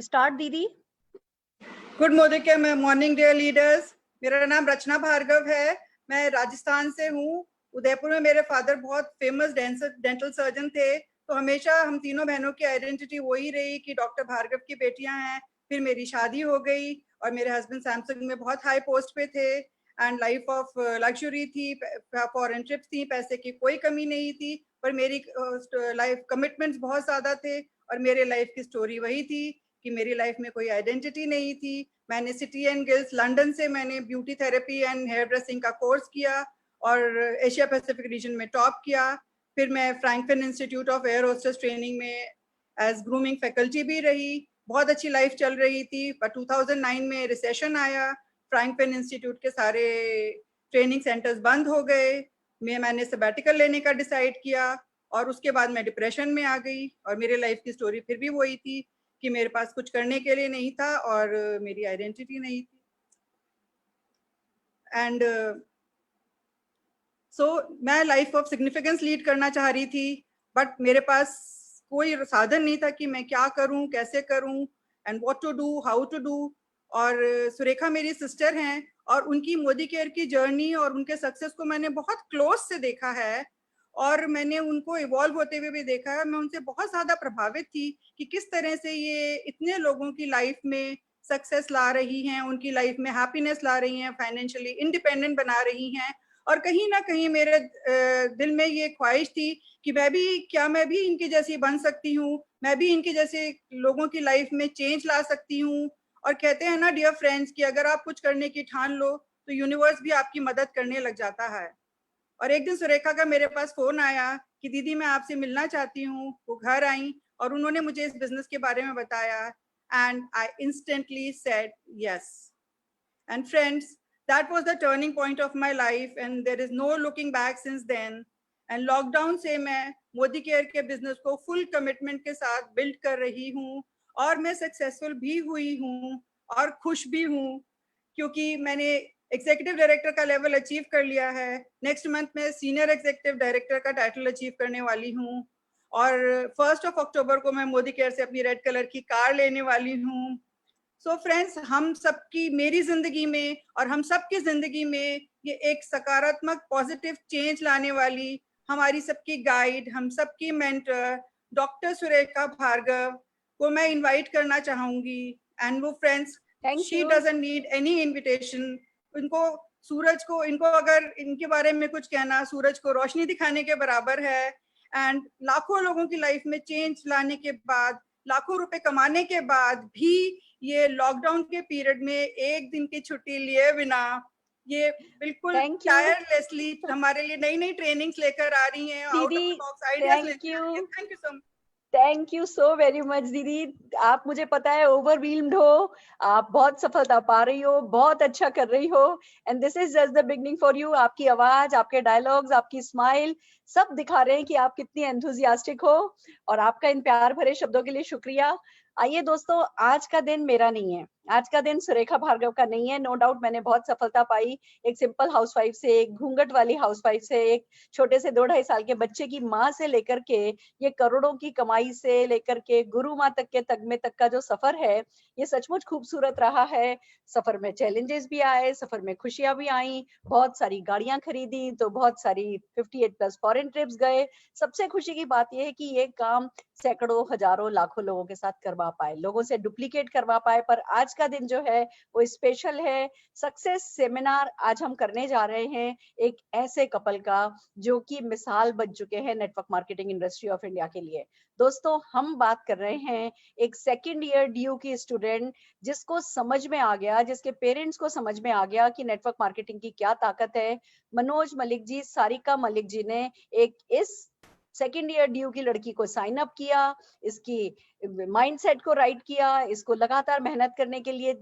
Start दीदी। Good morning dear leaders. मेरा नाम रचना भार्गव है। मैं राजस्थान से हूँ। उदयपुर में मेरे फादर बहुत फेमस डेंटल सर्जन थे, तो हमेशा हम तीनों बहनों की आइडेंटिटी वही रही कि डॉक्टर भार्गव की बेटियां हैं। फिर मेरी शादी हो गई और मेरे हस्बैंड सैमसंग में बहुत हाई पोस्ट पे थे एंड लाइफ ऑफ लग्जरी थी, फॉरेन ट्रिप्स थी, पैसे की कोई कमी नहीं थी, पर मेरी लाइफ कमिटमेंट्स बहुत ज्यादा थे और मेरे लाइफ की स्टोरी वही थी कि मेरी लाइफ में कोई आइडेंटिटी नहीं थी। मैंने सिटी एंड गिल्ड्स लंदन से मैंने beauty therapy and hair dressing का कोर्स किया और एशिया पैसिफिक रीजन में टॉप किया। फिर मैं Frankfinn institute of air hostess training में एज ग्रूमिंग फैकल्टी भी रही। बहुत अच्छी लाइफ चल रही थी, पर 2009 में रिसेशन आया। फ्रैंकफिन इंस्टीट्यूट के सारे ट्रेनिंग सेंटर्स बंद हो गए। मैंने सबैटिकल लेने का डिसाइड किया और उसके बाद मैं डिप्रेशन में आ गई और मेरे लाइफ की स्टोरी फिर भी वही थी कि मेरे पास कुछ करने के लिए नहीं था और मेरी आइडेंटिटी नहीं थी। एंड सो मैं लाइफ ऑफ सिग्निफिकेंस लीड करना चाह रही थी, बट मेरे पास कोई साधन नहीं था कि मैं क्या करूं, कैसे करूं and what to do, how to do. और सुरेखा मेरी सिस्टर हैं और उनकी मोदी केयर की जर्नी और उनके सक्सेस को मैंने बहुत क्लोज से देखा है और मैंने उनको इवॉल्व होते हुए भी देखा है। मैं उनसे बहुत ज्यादा प्रभावित थी कि किस तरह से ये इतने लोगों की लाइफ में सक्सेस ला रही हैं, उनकी लाइफ में हैप्पीनेस ला रही हैं, फाइनेंशियली इंडिपेंडेंट बना रही हैं। और कहीं ना कहीं मेरे दिल में ये ख्वाहिश थी कि मैं भी इनकी जैसी बन सकती हूँ, मैं भी इनके जैसे लोगों की लाइफ में चेंज ला सकती हूँ। और कहते हैं ना डियर फ्रेंड्स कि अगर आप कुछ करने की ठान लो तो यूनिवर्स भी आपकी मदद करने लग जाता है। और एक दिन सुरेखा का मेरे पास फोन आया कि दीदी मैं आपसे मिलना चाहती हूँ। वो घर आई और उन्होंने मुझे इस बिजनेस के बारे में बताया and I instantly said yes. And friends, that was the turning point of my life and there is no looking back since then. And lockdown से मैं मोदी केयर के बिजनेस को फुल कमिटमेंट के साथ बिल्ड कर रही हूँ और मैं सक्सेसफुल भी हुई हूँ और खुश भी हूँ क्योंकि मैंने एग्जीक्यूटिव डायरेक्टर का लेवल अचीव कर लिया है। नेक्स्ट मंथ में सीनियर एग्जीक्यूटिव डायरेक्टर का टाइटल अचीव करने वाली हूँ और 1 अक्टूबर को मैं मोदी केयर से अपनी रेड कलर की कार लेने वाली हूँ। सो फ्रेंड्स, हम सबकी, मेरी जिंदगी में और हम सबकी जिंदगी में ये एक सकारात्मक पॉजिटिव चेंज लाने वाली हमारी सबकी गाइड, हम सबकी मेंटर डॉक्टर सुरेखा भार्गव को मैं इनवाइट करना चाहूंगी। एंड वो friends, she doesn't need any invitation. इनको सूरज को, इनको अगर इनके बारे में कुछ कहना सूरज को रोशनी दिखाने के बराबर है। एंड लाखों लोगों की लाइफ में चेंज लाने के बाद, लाखों रुपए कमाने के बाद भी ये लॉकडाउन के पीरियड में एक दिन की छुट्टी लिए बिना ये बिल्कुल टायरलेसली हमारे लिए नई नई ट्रेनिंग्स लेकर आ रही हैं, out of the box ideas लेकर आ रही हैं। Thank you so much. Thank you so very much दीदी। आप, मुझे पता है ओवरवेल्म्ड हो, आप बहुत सफलता पा रही हो, बहुत अच्छा कर रही हो and this is just the beginning for you. आपकी आवाज, आपके डायलॉग्स, आपकी स्माइल सब दिखा रहे हैं कि आप कितनी एंथुजियास्टिक हो और आपका इन प्यार भरे शब्दों के लिए शुक्रिया। आइए दोस्तों, आज का दिन मेरा नहीं है, आज का दिन सुरेखा भार्गव का नहीं है। नो डाउट मैंने बहुत सफलता पाई, एक सिंपल हाउसवाइफ से, एक घूंघट वाली हाउसवाइफ से, एक छोटे से 2-2.5 साल के बच्चे की माँ से लेकर के ये करोड़ों की कमाई से लेकर के गुरु माँ तक के तगमे तक का जो सफर है, ये सचमुच खूबसूरत रहा है। सफर में चैलेंजेस भी आए, सफर में खुशियां भी आई, बहुत सारी गाड़ियां खरीदी तो बहुत सारी 58+ फॉरेन ट्रिप्स गए। सबसे खुशी की बात यह है कि ये काम सैकड़ों, हजारों, लाखों लोगों के साथ करवा पाए, लोगों से डुप्लीकेट करवा पाए। पर आज का दिन जो है वो स्पेशल है। सक्सेस सेमिनार आज हम करने जा रहे हैं एक ऐसे कपल का जो कि मिसाल बन चुके हैं network marketing industry of India के लिए। दोस्तों, हम बात कर रहे हैं एक सेकेंड ईयर DU की स्टूडेंट जिसको समझ में आ गया, जिसके पेरेंट्स को समझ में आ गया कि नेटवर्क मार्केटिंग की क्या ताकत है। मनोज मलिक जी, सारिका मलिक जी ने एक इस सेकेंड ईयर DU की लड़की को साइन अप किया, इसकी माइंडसेट को राइट किया, इसको लगातार मेहनत करने के लिए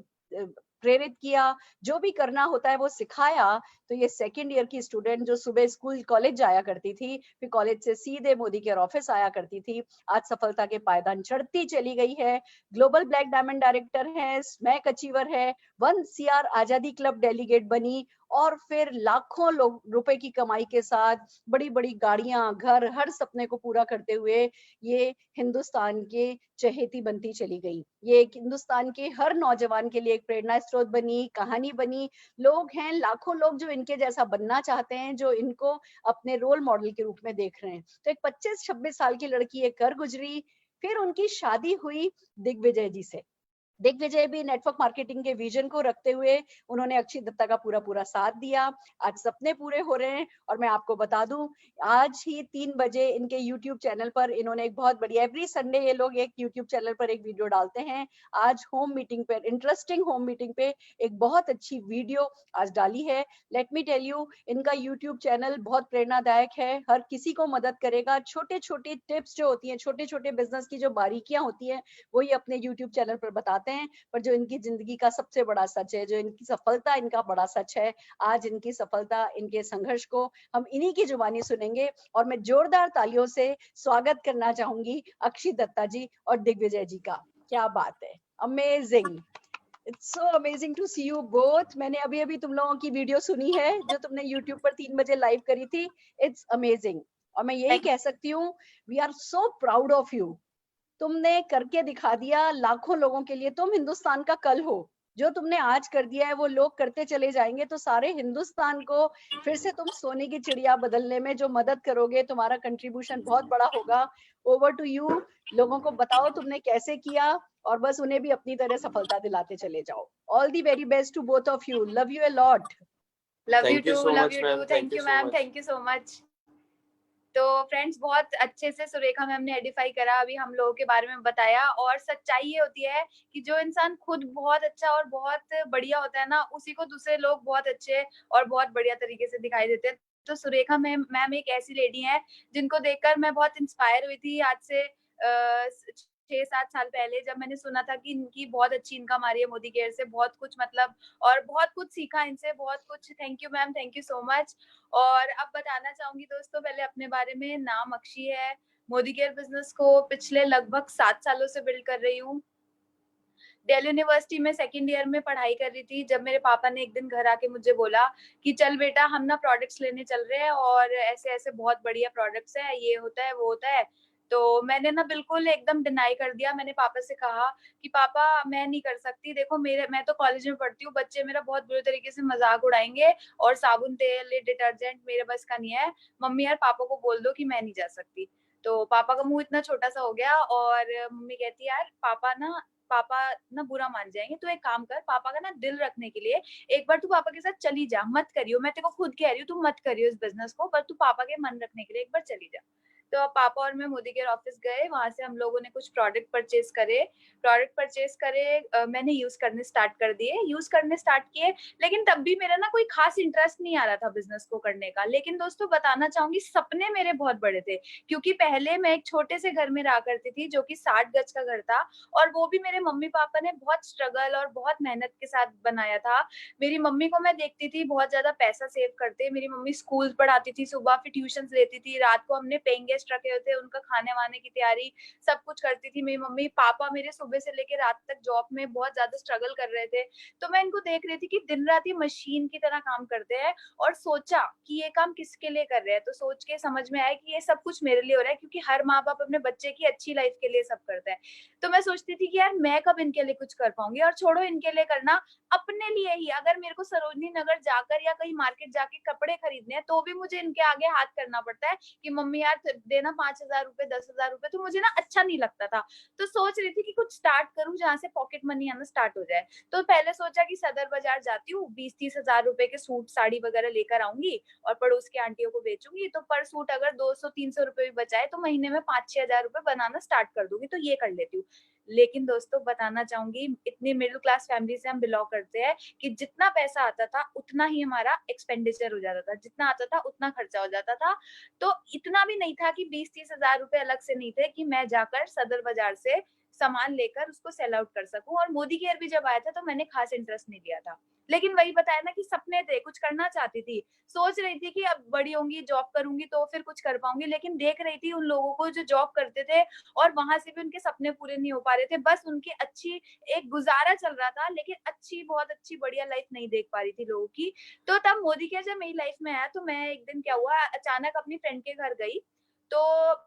प्रेरित किया, जो भी करना होता है वो सिखाया। तो ये सेकंड ईयर की स्टूडेंट जो सुबह स्कूल कॉलेज जाया करती थी, फिर कॉलेज से सीधे मोदी केयर ऑफिस आया करती थी, आज सफलता के पायदान चढ़ती चली गई है। ग्लोबल ब्लैक डायमंड डायरेक्टर है, स्मैक अचीवर है, 1 CR आजादी क्लब डेलीगेट बनी, और फिर लाखों लोग रुपए की कमाई के साथ बड़ी-बड़ी गाड़ियां, घर, हर सपने को पूरा करते हुए ये हिंदुस्तान के चहेती बनती चली गई। ये एक हिंदुस्तान के हर नौजवान के लिए एक प्रेरणा स्रोत बनी, कहानी बनी। लोग हैं, लाखों लोग जो इनके जैसा बनना चाहते हैं, जो इनको अपने रोल मॉडल के रूप में देख रहे हैं। तो एक 25-26 साल की लड़की ये कर गुजरी, फिर उनकी शादी हुई दिग्विजय जी से। दिग्विजय भी नेटवर्क मार्केटिंग के विजन को रखते हुए उन्होंने अक्षय दत्ता का पूरा साथ दिया। आज सपने पूरे हो रहे हैं, और मैं आपको बता दूं, आज ही 3 बजे इनके यूट्यूब चैनल पर इन्होंने एक बहुत बड़ी, एवरी संडे ये लोग एक यूट्यूब चैनल पर एक वीडियो डालते हैं। आज होम मीटिंग पे, इंटरेस्टिंग होम मीटिंग पे एक बहुत अच्छी वीडियो आज डाली है। लेट मी टेल यू, इनका यूट्यूब चैनल बहुत प्रेरणादायक है, हर किसी को मदद करेगा। छोटे छोटे टिप्स जो होती हैं, छोटे छोटे बिजनेस की जो बारीकियां होती हैं, वो ये अपने यूट्यूब चैनल पर बताते हैं। पर जो इनकी जिंदगी का सबसे बड़ा सच है, जो इनकी सफलता इनका बड़ा सच है, आज इनकी सफलता, इनके संघर्ष को हम इन्हीं की जुबानी सुनेंगे। और मैं जोरदार तालियों से स्वागत करना चाहूंगी अक्षय दत्ता जी और दिग्विजय जी का। क्या बात है, amazing, it's so amazing to see you both. मैंने अभी अभी तुम लोगों की वीडियो सुनी है जो तुमने यूट्यूब पर 3 बजे लाइव करी थी। इट्स अमेजिंग, और मैं यही कह सकती हूँ, we are so proud of you. तुमने करके दिखा दिया लाखों लोगों के लिए, तुम हिंदुस्तान का कल हो। जो तुमने आज कर दिया है वो लोग करते चले जाएंगे, तो सारे हिंदुस्तान को फिर से तुम सोने की चिड़िया बदलने में जो मदद करोगे, तुम्हारा कंट्रीब्यूशन बहुत बड़ा होगा। ओवर टू यू, लोगों को बताओ तुमने कैसे किया, और बस उन्हें भी अपनी तरह सफलता दिलाते चले जाओ। All the very best to both of you, love you a lot. Love you Thank you too, so love much, you ma'am. Too, Thank thank you you so ma'am, much. Thank you so much. तो friends, बहुत अच्छे से Surekha ma'am ने Edify करा, अभी हम लोगों के बारे में बताया। और सच्चाई ये होती है कि जो इंसान खुद बहुत अच्छा और बहुत बढ़िया होता है ना, उसी को दूसरे लोग बहुत अच्छे और बहुत बढ़िया तरीके से दिखाई देते हैं। तो सुरेखा मैम एक ऐसी लेडी है जिनको देखकर मैं बहुत इंस्पायर हुई थी आज से 6-7 साल पहले, जब मैंने सुना था कि इनकी बहुत अच्छी इनकम आ रही है मोदी केयर से, बहुत कुछ मतलब, और बहुत कुछ सीखा इनसे, बहुत कुछ। Thank you ma'am, thank you so much. और अब बताना चाहूंगी दोस्तों पहले अपने बारे में। नाम अक्षी है, मोदी केयर बिजनेस को पिछले लगभग 7 सालों से बिल्ड कर रही हूँ। दिल्ली यूनिवर्सिटी में सेकंड ईयर में पढ़ाई कर रही थी, जब मेरे पापा ने एक दिन घर आके मुझे बोला कि चल बेटा, हम ना प्रोडक्ट्स लेने चल रहे हैं और ऐसे ऐसे बहुत बढ़िया प्रोडक्ट्स है, ये होता है वो होता है। तो मैंने ना बिल्कुल एकदम डिनाई कर दिया। मैंने पापा से कहा कि पापा मैं नहीं कर सकती, देखो मैं तो कॉलेज में पढ़ती हूँ, बच्चे मेरा बहुत बुरे तरीके से मजाक उड़ाएंगे और साबुन तेल डिटर्जेंट मेरे बस का नहीं है। मम्मी यार पापा को बोल दो कि मैं नहीं जा सकती। तो पापा का मुंह इतना छोटा सा हो गया और मम्मी कहती यार पापा ना बुरा मान जाएंगे, तो एक काम कर, पापा का ना दिल रखने के लिए एक बार तू पापा के साथ चली जा, मत करियो, मैं तेरे को खुद कह रही हूँ, तू मत करियो इस बिजनेस को, पर तू पापा के मन रखने के लिए एक बार चली जा। तो पापा और मैं मोदी केयर ऑफिस गए, वहां से हम लोगों ने कुछ प्रोडक्ट परचेज करे, मैंने यूज करने स्टार्ट किए। लेकिन तब भी मेरा ना कोई खास इंटरेस्ट नहीं आ रहा था बिजनेस को करने का। लेकिन दोस्तों बताना चाहूंगी, सपने मेरे बहुत बड़े थे, क्योंकि पहले मैं एक छोटे से घर में रहा करती थी जो कि 60 गज का घर था, और वो भी मेरे मम्मी पापा ने बहुत स्ट्रगल और बहुत मेहनत के साथ बनाया था। मेरी मम्मी को मैं देखती थी बहुत ज्यादा पैसा सेव करते। मेरी मम्मी स्कूल पढ़ाती थी, सुबह फिर ट्यूशन लेती थी, रात को हमने पेइंग गेस्ट रखे होते, उनका खाने वाने की तैयारी सब कुछ करती थी मेरी मम्मी। पापा मेरे सुबह से लेकर रात तक जॉब में बहुत ज्यादा स्ट्रगल कर रहे थे। तो मैं इनको देख रही थी कि दिन रात ये मशीन की तरह काम करते हैं, और सोचा कि ये काम किसके लिए कर रहे हैं। तो सोच के समझ में आया कि ये सब कुछ मेरे लिए हो रहा है, क्योंकि हर माँ बाप अपने बच्चे की अच्छी लाइफ के लिए सब करता है। तो मैं सोचती थी कि यार मैं कब इनके लिए कुछ कर पाऊंगी, और छोड़ो इनके लिए करना, अपने लिए ही अगर मेरे को सरोजनी नगर जाकर या कहीं मार्केट जाके कपड़े खरीदने हैं, तो भी मुझे इनके आगे हाथ करना पड़ता है कि मम्मी यार देना 5,000 रुपए 10,000 रुपए, तो मुझे ना अच्छा नहीं लगता था। तो सोच रही थी कि कुछ स्टार्ट करूं जहां से पॉकेट मनी आना स्टार्ट हो जाए। तो पहले सोचा कि सदर बाजार जाती हूँ, 20-30 हजार रुपए के सूट साड़ी वगैरह लेकर आऊंगी और पड़ोस की आंटियों को बेचूंगी। तो पर सूट अगर 200-300 रुपए भी बचाए तो महीने में 5-6 हजार रुपए बनाना स्टार्ट कर दूंगी। तो ये कर लेती हूँ। लेकिन दोस्तों बताना चाहूंगी, इतनी मिडिल क्लास फैमिली से हम बिलोंग करते हैं कि जितना पैसा आता था उतना ही हमारा एक्सपेंडिचर हो जाता था, जितना आता था उतना खर्चा हो जाता था। तो इतना भी नहीं था कि 20-30 हजार रुपए अलग से नहीं थे कि मैं जाकर सदर बाजार से सामान लेकर उसको सेल आउट कर सकूं। और मोदी केयर भी जब आया था तो मैंने खास इंटरेस्ट नहीं लिया था, लेकिन वही बताया ना कि सपने थे, कुछ करना चाहती थी, सोच रही थी कि अब बड़ी होंगी, जॉब करूंगी तो फिर कुछ कर पाऊंगी, लेकिन देख रही थी उन लोगों को जो जॉब करते थे और वहां से भी उनके सपने पूरे नहीं हो पा रहे थे, बस उनकी अच्छी एक गुजारा चल रहा था, लेकिन अच्छी, बहुत अच्छी बढ़िया लाइफ नहीं देख पा रही थी लोगों की। तो तब मोदी केयर जब मेरी लाइफ में आया तो मैं एक दिन क्या हुआ, अचानक अपनी फ्रेंड के घर गई, तो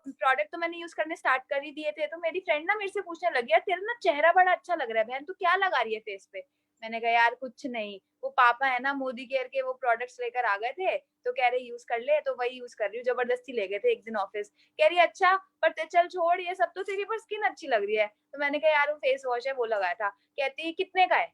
प्रोडक्ट तो मैंने यूज करने स्टार्ट कर ही दिए थे, तो मेरी फ्रेंड ना मेरे से पूछने लगी, यार तेरा ना चेहरा बड़ा अच्छा लग रहा है बहन, तू क्या लगा रही है फेस पे? मैंने कहा यार कुछ नहीं, वो पापा है ना मोदी केयर के वो प्रोडक्ट्स लेकर आ गए थे, तो कह रहे यूज कर ले, तो वही यूज कर रही हूँ, जबरदस्ती ले गए थे एक दिन ऑफिस। कह रही अच्छा, पर चल छोड़ ये सब, तो तेरी पर स्किन अच्छी लग रही है। तो मैंने कहा यार वो फेस वॉश है वो लगाया था। कहती कितने का है?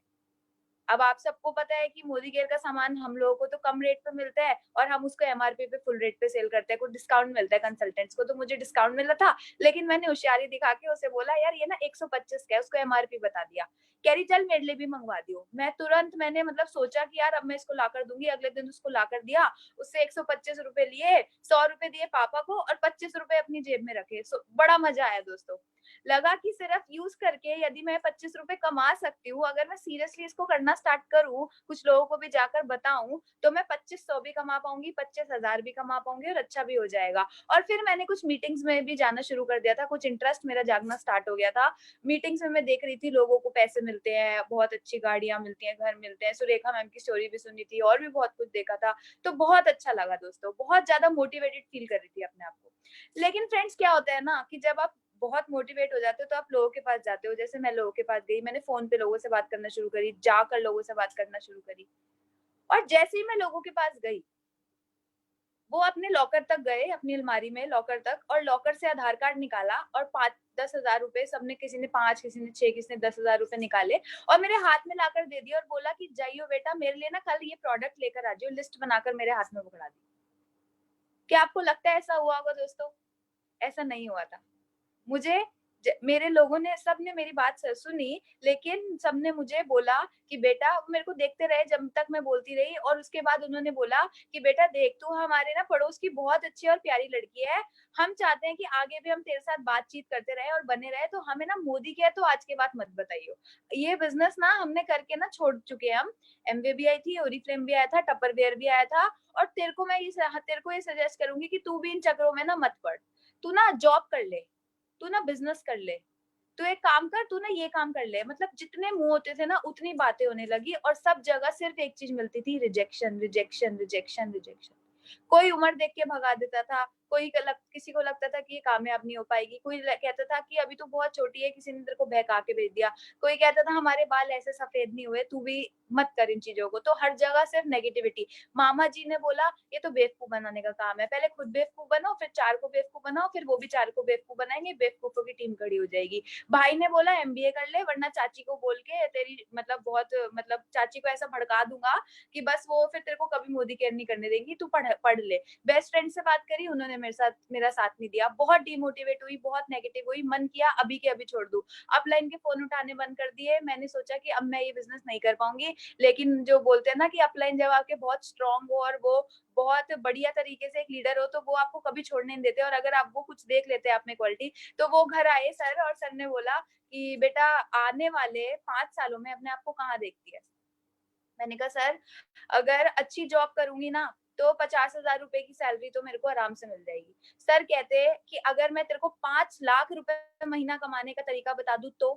अब आप सबको पता है कि मोदी केयर का सामान हम लोगों को तो कम रेट पे मिलता है और हम उसको एमआरपी पे फुल रेट पे सेल करते हैं, कुछ डिस्काउंट मिलता है कंसल्टेंट्स को, तो मुझे डिस्काउंट मिला था, लेकिन मैंने होशियारी दिखा के उसे बोला यार ये ना 125 का है, उसको एमआरपी बता दिया। कह रही चल मेरे लिए भी मंगवा दियो। मैं तुरंत मैंने मतलब सोचा कि यार अब मैं इसको लाकर दूंगी, अगले दिन उसको लाकर दिया, उससे 125 रुपए लिए, 100 रुपए दिए पापा को और 25 रुपए अपनी जेब में रखे। बड़ा मजा आया दोस्तों, लगा कि सिर्फ यूज करके यदि मैं 25 रुपए कमा सकती हूँ, अगर मैं सीरियसली इसको करना स्टार्ट करूँ, कुछ लोगों को भी जाकर बताऊं, तो मैं 2500 भी कमा पाऊंगी, 25,000 भी कमा पाऊंगी और अच्छा भी हो जाएगा। और फिर मैंने कुछ मीटिंग्स में भी जाना शुरू कर दिया था, कुछ इंटरेस्ट मेरा जागना स्टार्ट हो गया था। मीटिंग्स में मैं देख रही थी लोगों को पैसे मिलते हैं, बहुत अच्छी गाड़ियां मिलती हैं, घर मिलते हैं, सुरेखा मैम की स्टोरी भी सुनी थी और भी बहुत कुछ देखा था, तो बहुत अच्छा लगा दोस्तों, बहुत ज्यादा मोटिवेटेड फील कर रही थी अपने आप को। लेकिन फ्रेंड्स क्या होता है ना कि जब आप बहुत मोटिवेट हो जाते हो तो आप लोगों के पास जाते हो, जैसे मैं लोगों के पास गई, मैंने फोन पे लोगों से बात करना शुरू करी, जाकर लोगों से बात करना शुरू करी, और जैसे ही मैं लोगों के पास गई, वो अपने लॉकर तक गए, अपनी अलमारी में लॉकर तक, और लॉकर से आधार कार्ड निकाला और 5-10 हजार रुपए सबने, किसी ने 5, किसी ने 6, किसी ने 10 हजार रुपए निकाले और मेरे हाथ में लाकर दे दिया और बोला कि जाइयो बेटा मेरे लिए ना कल ये प्रोडक्ट लेकर आ जाओ, लिस्ट बनाकर मेरे हाथ में पकड़ा दी। क्या आपको लगता है ऐसा हुआ होगा दोस्तों? ऐसा नहीं हुआ था। मुझे मेरे लोगों ने, सबने मेरी बात सुनी, लेकिन सबने मुझे बोला कि बेटा, मेरे को देखते रहे जब तक मैं बोलती रही, और उसके बाद उन्होंने बोला कि बेटा देख, तू हमारे ना पड़ोस की बहुत अच्छी और प्यारी लड़की है, हम चाहते हैं कि आगे भी हम तेरे साथ बातचीत करते रहे और बने रहे, तो हमें ना मोदी केयर तो आज के बाद मत बताइयो। ये बिजनेस ना हमने करके ना छोड़ चुके हैं हम। एमवे भी आई थी, ओरिफ्लेम भी आया था, टपरवेयर भी आया था, और तेरे को ये सजेस्ट करूंगी कि तू भी इन चक्करों में ना मत पड़, तू ना जॉब कर ले, तू ना बिजनेस कर ले, तू एक काम कर, तू ना ये काम कर ले। मतलब जितने मुंह होते थे ना उतनी बातें होने लगी, और सब जगह सिर्फ एक चीज मिलती थी, रिजेक्शन रिजेक्शन रिजेक्शन रिजेक्शन। कोई उम्र देख के भगा देता था, किसी को लगता था कि ये कामयाब नहीं हो पाएगी, कोई कहता था कि अभी तो बहुत छोटी है, किसी ने तेरे को बहका के भेज दिया, कोई कहता था हमारे बाल ऐसे सफेद नहीं हुए, तू भी मत कर इन चीजों को। तो हर जगह सिर्फ नेगेटिविटी। मामा जी ने बोला ये तो बेवकूफ बनाने का काम है, पहले खुद बेवकूफ बनो, फिर 4 को बेवकूफ बनाओ, फिर वो भी 4 को बेवकूफ बनाएंगे, बेवकूफों की टीम खड़ी हो जाएगी। भाई ने बोला एमबीए कर ले, वरना चाची को बोल के तेरी मतलब बहुत मतलब चाची को ऐसा भड़का दूंगा कि बस वो फिर तेरे को कभी मोदी केयर नहीं करने देंगी, तू पढ़ ले। बेस्ट फ्रेंड से बात करी, उन्होंने मेरा साथ नहीं दिया, बहुत डिमोटिवेट हुई, बहुत नेगेटिव हुई, मन किया अभी के अभी छोड़ दूं। अपलाइन के फोन उठाने बंद कर दिए, मैंने सोचा कि अब मैं ये बिजनेस नहीं कर पाऊंगी। लेकिन जो बोलते हैं ना कि अपलाइन जब आपके बहुत स्ट्रांग हो और वो बहुत बढ़िया तरीके से एक लीडर हो, तो वो आपको कभी छोड़ने नहीं देते, और अगर आप वो कुछ देख लेते हैं आप में क्वालिटी, तो वो घर आए सर, और सर ने बोला कि बेटा आने वाले 5 सालों में अपने आप को कहाँ देखती है? मैंने कहा सर, अगर अच्छी जॉब करूंगी ना तो 50,000 रुपए की सैलरी तो मेरे को आराम से मिल जाएगी। सर कहते कि अगर मैं तेरे को 5 लाख रुपए महीना कमाने का तरीका बता दूं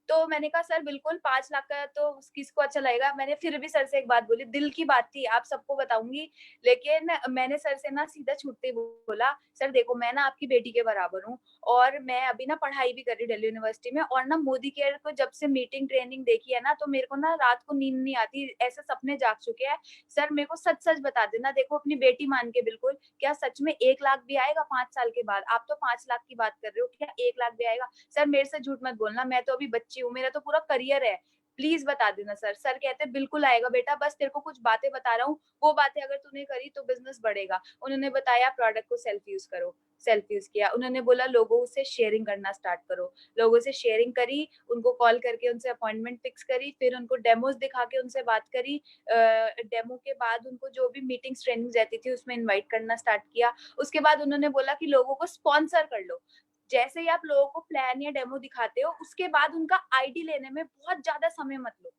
तो मैंने कहा सर बिल्कुल, 5 लाख का तो किसको अच्छा लगेगा। मैंने फिर भी सर से एक बात बोली, दिल की बात थी, आप सबको बताऊंगी, लेकिन मैंने सर से ना सीधा छूटते ही बोला, सर देखो मैं ना आपकी बेटी के बराबर हूँ, और मैं अभी ना पढ़ाई भी कर रही दिल्ली यूनिवर्सिटी में, और ना मोदी केयर को जब से मीटिंग ट्रेनिंग देखी है ना, तो मेरे को ना रात को नींद नहीं आती, ऐसे सपने जाग चुके हैं। सर मेरे को सच सच बता देना, देखो अपनी बेटी मान के, बिल्कुल, क्या सच में 1 लाख भी आएगा 5 साल के बाद? आप तो 5 लाख की बात कर रहे हो, क्या 1 लाख भी आएगा? सर मेरे से झूठ मत बोलना, मैं तो अभी बच्ची हूँ, मेरा तो पूरा करियर है, प्लीज बता देना सर। सर कहते बिल्कुल आएगा बेटा, बस तेरे को कुछ बातें बता रहा हूँ, वो बातें अगर तूने करी तो बिजनेस बढ़ेगा। उन्होंने बताया प्रोडक्ट को सेल्फ यूज करो, सेल्फ यूज किया। उन्होंने बोला लोगों से शेयरिंग करना स्टार्ट करो, लोगों से शेयरिंग करी, उनको कॉल करके उनसे अपॉइंटमेंट फिक्स करी, फिर उनको डेमोज दिखा के उनसे बात करी, डेमो के बाद उनको जो भी मीटिंग्स ट्रेनिंग्स रहती थी उसमें इनवाइट करना स्टार्ट किया। उसके बाद उन्होंने बोला कि लोगों को स्पॉन्सर कर लो, जैसे ही आप लोगों को प्लान या डेमो दिखाते हो, उसके बाद उनका आईडी लेने में बहुत ज्यादा समय मत लो,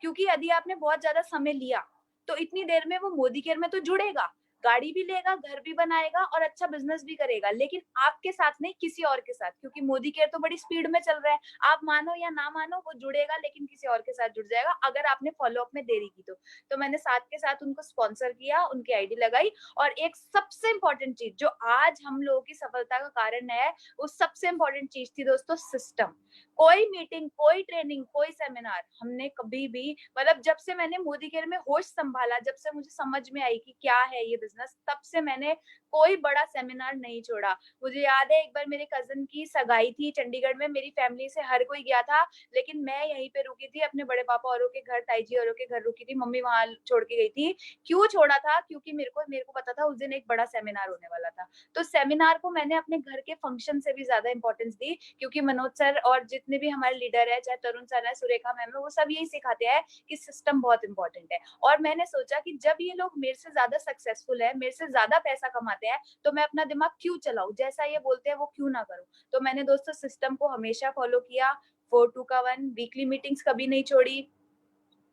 क्योंकि यदि आपने बहुत ज्यादा समय लिया तो इतनी देर में वो मोदी केयर में तो जुड़ेगा, गाड़ी भी लेगा, घर भी बनाएगा और अच्छा बिजनेस भी करेगा, लेकिन आपके साथ नहीं, किसी और के साथ, क्योंकि मोदी केयर तो बड़ी स्पीड में चल रहा है। आप मानो या ना मानो, वो जुड़ेगा लेकिन किसी और के साथ जुड़ जाएगा अगर आपने फॉलोअप में देरी की तो मैंने साथ के साथ उनको स्पॉन्सर किया, उनकी आईडी लगाई। और एक सबसे इंपॉर्टेंट चीज जो आज हम लोगों की सफलता का कारण है, वो सबसे इंपॉर्टेंट चीज थी दोस्तों, सिस्टम। कोई मीटिंग, कोई ट्रेनिंग, कोई सेमिनार हमने कभी भी, मतलब जब से मैंने मोदी केयर में होश संभाला, जब से मुझे समझ में आई कि क्या है ये बिजनेस, तब से मैंने कोई बड़ा सेमिनार नहीं छोड़ा। मुझे याद है एक बार मेरे कजन की सगाई थी चंडीगढ़ में, मेरी फैमिली से हर कोई गया था, लेकिन मैं यहीं पे रुकी थी अपने बड़े पापा औरों के घर, ताई जी औरों के घर रुकी थी, मम्मी वहां छोड़ के गई थी। क्यों छोड़ा था? क्योंकि मेरे को पता था उस दिन एक बड़ा सेमिनार होने वाला था। तो सेमिनार को मैंने अपने घर के फंक्शन से भी ज्यादा इंपॉर्टेंस दी, क्योंकि मनोज सर और जितने भी हमारे लीडर है, चाहे तरुण सर है, सुरेखा मैम है, वो सब यही सिखाते हैं कि सिस्टम बहुत इंपॉर्टेंट है। और मैंने सोचा कि जब ये लोग मेरे से ज्यादा सक्सेसफुल है, मेरे से ज्यादा पैसा कमाते हैं, तो मैं अपना दिमाग क्यों चलाऊं, जैसा ये बोलते हैं वो क्यों ना करूं। तो मैंने दोस्तों सिस्टम को हमेशा फॉलो किया, 4-2 का 1, वीकली मीटिंग्स कभी नहीं छोड़ी,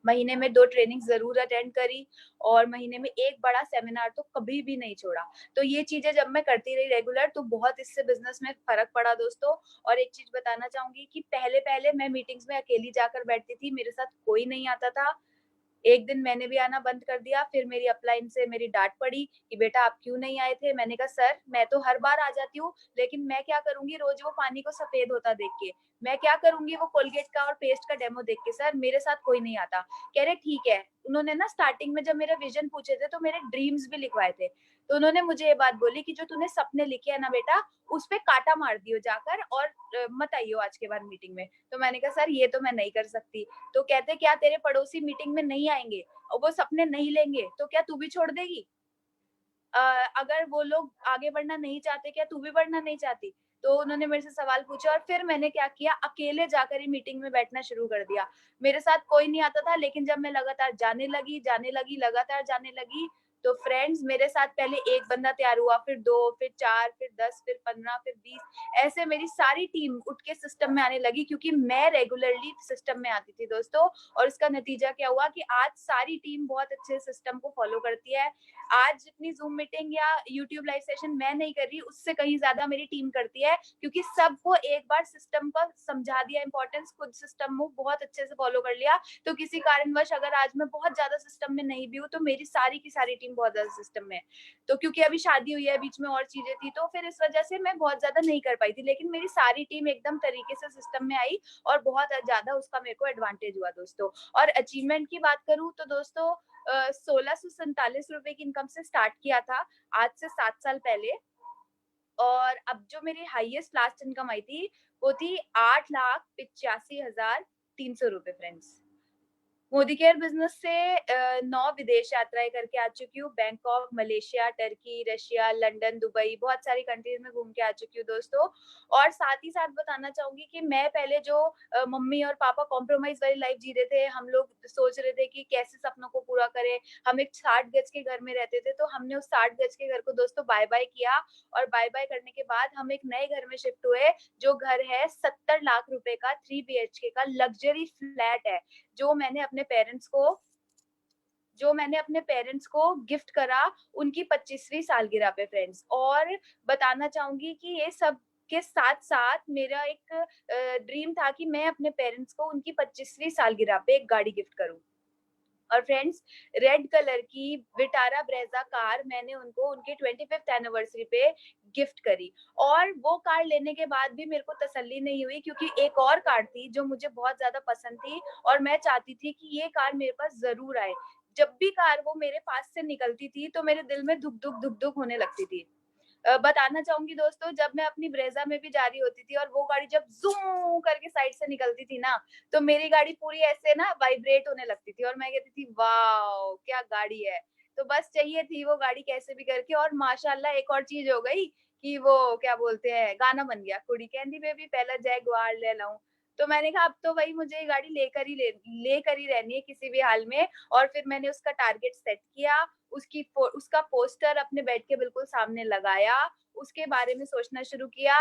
महीने में 2 ट्रेनिंग जरूर अटेंड करी, और महीने में एक बड़ा सेमिनार तो कभी भी नहीं छोड़ा। तो ये चीजें जब मैं करती रही रेगुलर, तो बहुत इससे बिजनेस में फर्क पड़ा दोस्तों। और एक चीज बताना चाहूंगी कि पहले पहले मैं मीटिंग्स में अकेली जाकर बैठती थी, मेरे साथ कोई नहीं आता था। एक दिन मैंने भी आना बंद कर दिया, फिर मेरी अपलाइन से मेरी डांट पड़ी कि बेटा आप क्यों नहीं आए थे। मैंने कहा सर मैं तो हर बार आ जाती हूँ, लेकिन मैं क्या करूंगी रोज वो पानी को सफेद होता देख के, मैं क्या करूंगी वो कोलगेट का और पेस्ट का डेमो देख के, सर मेरे साथ कोई नहीं आता। कह रहे ठीक है। उन्होंने ना स्टार्टिंग में जब मेरा विजन पूछे थे तो मेरे ड्रीम्स भी लिखवाए थे, तो उन्होंने मुझे ये बात बोली कि जो तूने सपने लिखे है ना बेटा, उस पे कांटा मार दियो जाकर, और मत आइयो आज के बाद मीटिंग में। तो मैंने कहा सर ये तो मैं नहीं कर सकती। तो कहते क्या तेरे पड़ोसी मीटिंग में नहीं आएंगे और वो सपने नहीं लेंगे तो क्या तू भी छोड़ देगी? अगर वो लोग आगे बढ़ना नहीं चाहते, क्या तू भी बढ़ना नहीं चाहती? तो उन्होंने मेरे से सवाल पूछा, और फिर मैंने क्या किया, अकेले जाकर ही मीटिंग में बैठना शुरू कर दिया। मेरे साथ कोई नहीं आता था, लेकिन जब मैं लगातार जाने लगी, लगातार जाने लगी, तो फ्रेंड्स मेरे साथ पहले 1 बंदा तैयार हुआ, फिर 2, फिर 4, फिर 10, फिर 15, फिर 20, ऐसे मेरी सारी टीम उठ के सिस्टम में आने लगी, क्योंकि मैं रेगुलरली सिस्टम में आती थी दोस्तों। और इसका नतीजा क्या हुआ कि आज सारी टीम बहुत अच्छे सिस्टम को फॉलो करती है। आज जितनी ज़ूम मीटिंग या यूट्यूब लाइव सेशन मैं नहीं कर रही, उससे कहीं ज़्यादा मेरी टीम करती है, क्योंकि सबको एक बार सिस्टम का समझा दिया इम्पोर्टेंस, खुद सिस्टम को बहुत अच्छे से फॉलो कर लिया। तो किसी कारणवश अगर आज मैं बहुत ज़्यादा सिस्टम में नहीं भी हूँ, तो मेरी सारी की सारी टीम बहुत ज़्यादा सिस्टम में है। तो क्योंकि अभी शादी हुई है, बीच में और चीज़ें थी, तो फिर इस वजह से मैं बहुत ज़्यादा नहीं कर पाई थी, लेकिन मेरी सारी टीम एकदम तरीके से सिस्टम में आई, और बहुत ज़्यादा उसका मेरे को एडवांटेज हुआ दोस्तों। और अचीवमेंट की बात करूँ तो दोस्तों 1647 रुपए की इनकम से स्टार्ट किया था, आज से 7 साल पहले। और अब जो मेरी हाईएस्ट लास्ट इनकम आई थी, वो थी 8,85,300 रुपए फ्रेंड्स। मोदी केयर बिजनेस से 9 विदेश यात्राएं करके आ चुकी हूँ, Bangkok, Malaysia, Turkey, Russia, London, Dubai, बहुत सारी कंट्रीज में घूम के आ चुकी हूँ दोस्तों। और साथ ही साथ बताना चाहूंगी कि मैं पहले जो मम्मी और पापा कॉम्प्रोमाइज वाली लाइफ जी रहे थे, हम लोग सोच रहे थे कि कैसे सपनों को पूरा करें। हम एक 60 गज के घर में रहते थे, तो हमने उस 60 गज के घर को दोस्तों बाय बाय किया, और बाय बाय करने के बाद हम एक नए घर में शिफ्ट हुए, जो घर है 70 लाख रुपए का 3 BHK का लग्जरी फ्लैट है, जो मैंने अपने पेरेंट्स को गिफ्ट करा उनकी 25वीं सालगिरह पे फ्रेंड्स। और बताना चाहूंगी कि ये सब के साथ साथ मेरा एक ड्रीम था कि मैं अपने पेरेंट्स को उनकी 25वीं सालगिरह पे एक गाड़ी गिफ्ट करूं। और फ्रेंड्स, रेड कलर की विटारा ब्रेजा कार मैंने उनको उनके 25th एनिवर्सरी पे गिफ्ट करी। और वो कार लेने के बाद भी मेरे को तसल्ली नहीं हुई, क्योंकि एक और कार थी जो मुझे बहुत ज्यादा पसंद थी, और मैं चाहती थी कि ये कार मेरे पास जरूर आए। जब भी कार वो मेरे पास से निकलती थी, तो मेरे दिल में धुक धुक होने लगती थी। बताना चाहूंगी दोस्तों, जब मैं अपनी ब्रेजा में भी जा रही होती थी, और वो गाड़ी जब जूम करके साइड से निकलती थी ना, तो मेरी गाड़ी पूरी ऐसे ना वाइब्रेट होने लगती थी, और मैं कहती थी वाओ क्या गाड़ी है। तो बस चाहिए थी वो गाड़ी कैसे भी करके। और माशाल्लाह एक और चीज हो गई कि वो क्या बोलते हैं, गाना बन गया, कुड़ी कहंदी बेबी पहला जैगवार ले लाऊं। तो मैंने कहा अब तो भाई मुझे ये गाड़ी लेकर ही रहनी है किसी भी हाल में। और फिर मैंने उसका टारगेट सेट किया, उसका पोस्टर अपने बेड के बिल्कुल सामने लगाया, उसके बारे में सोचना शुरू किया।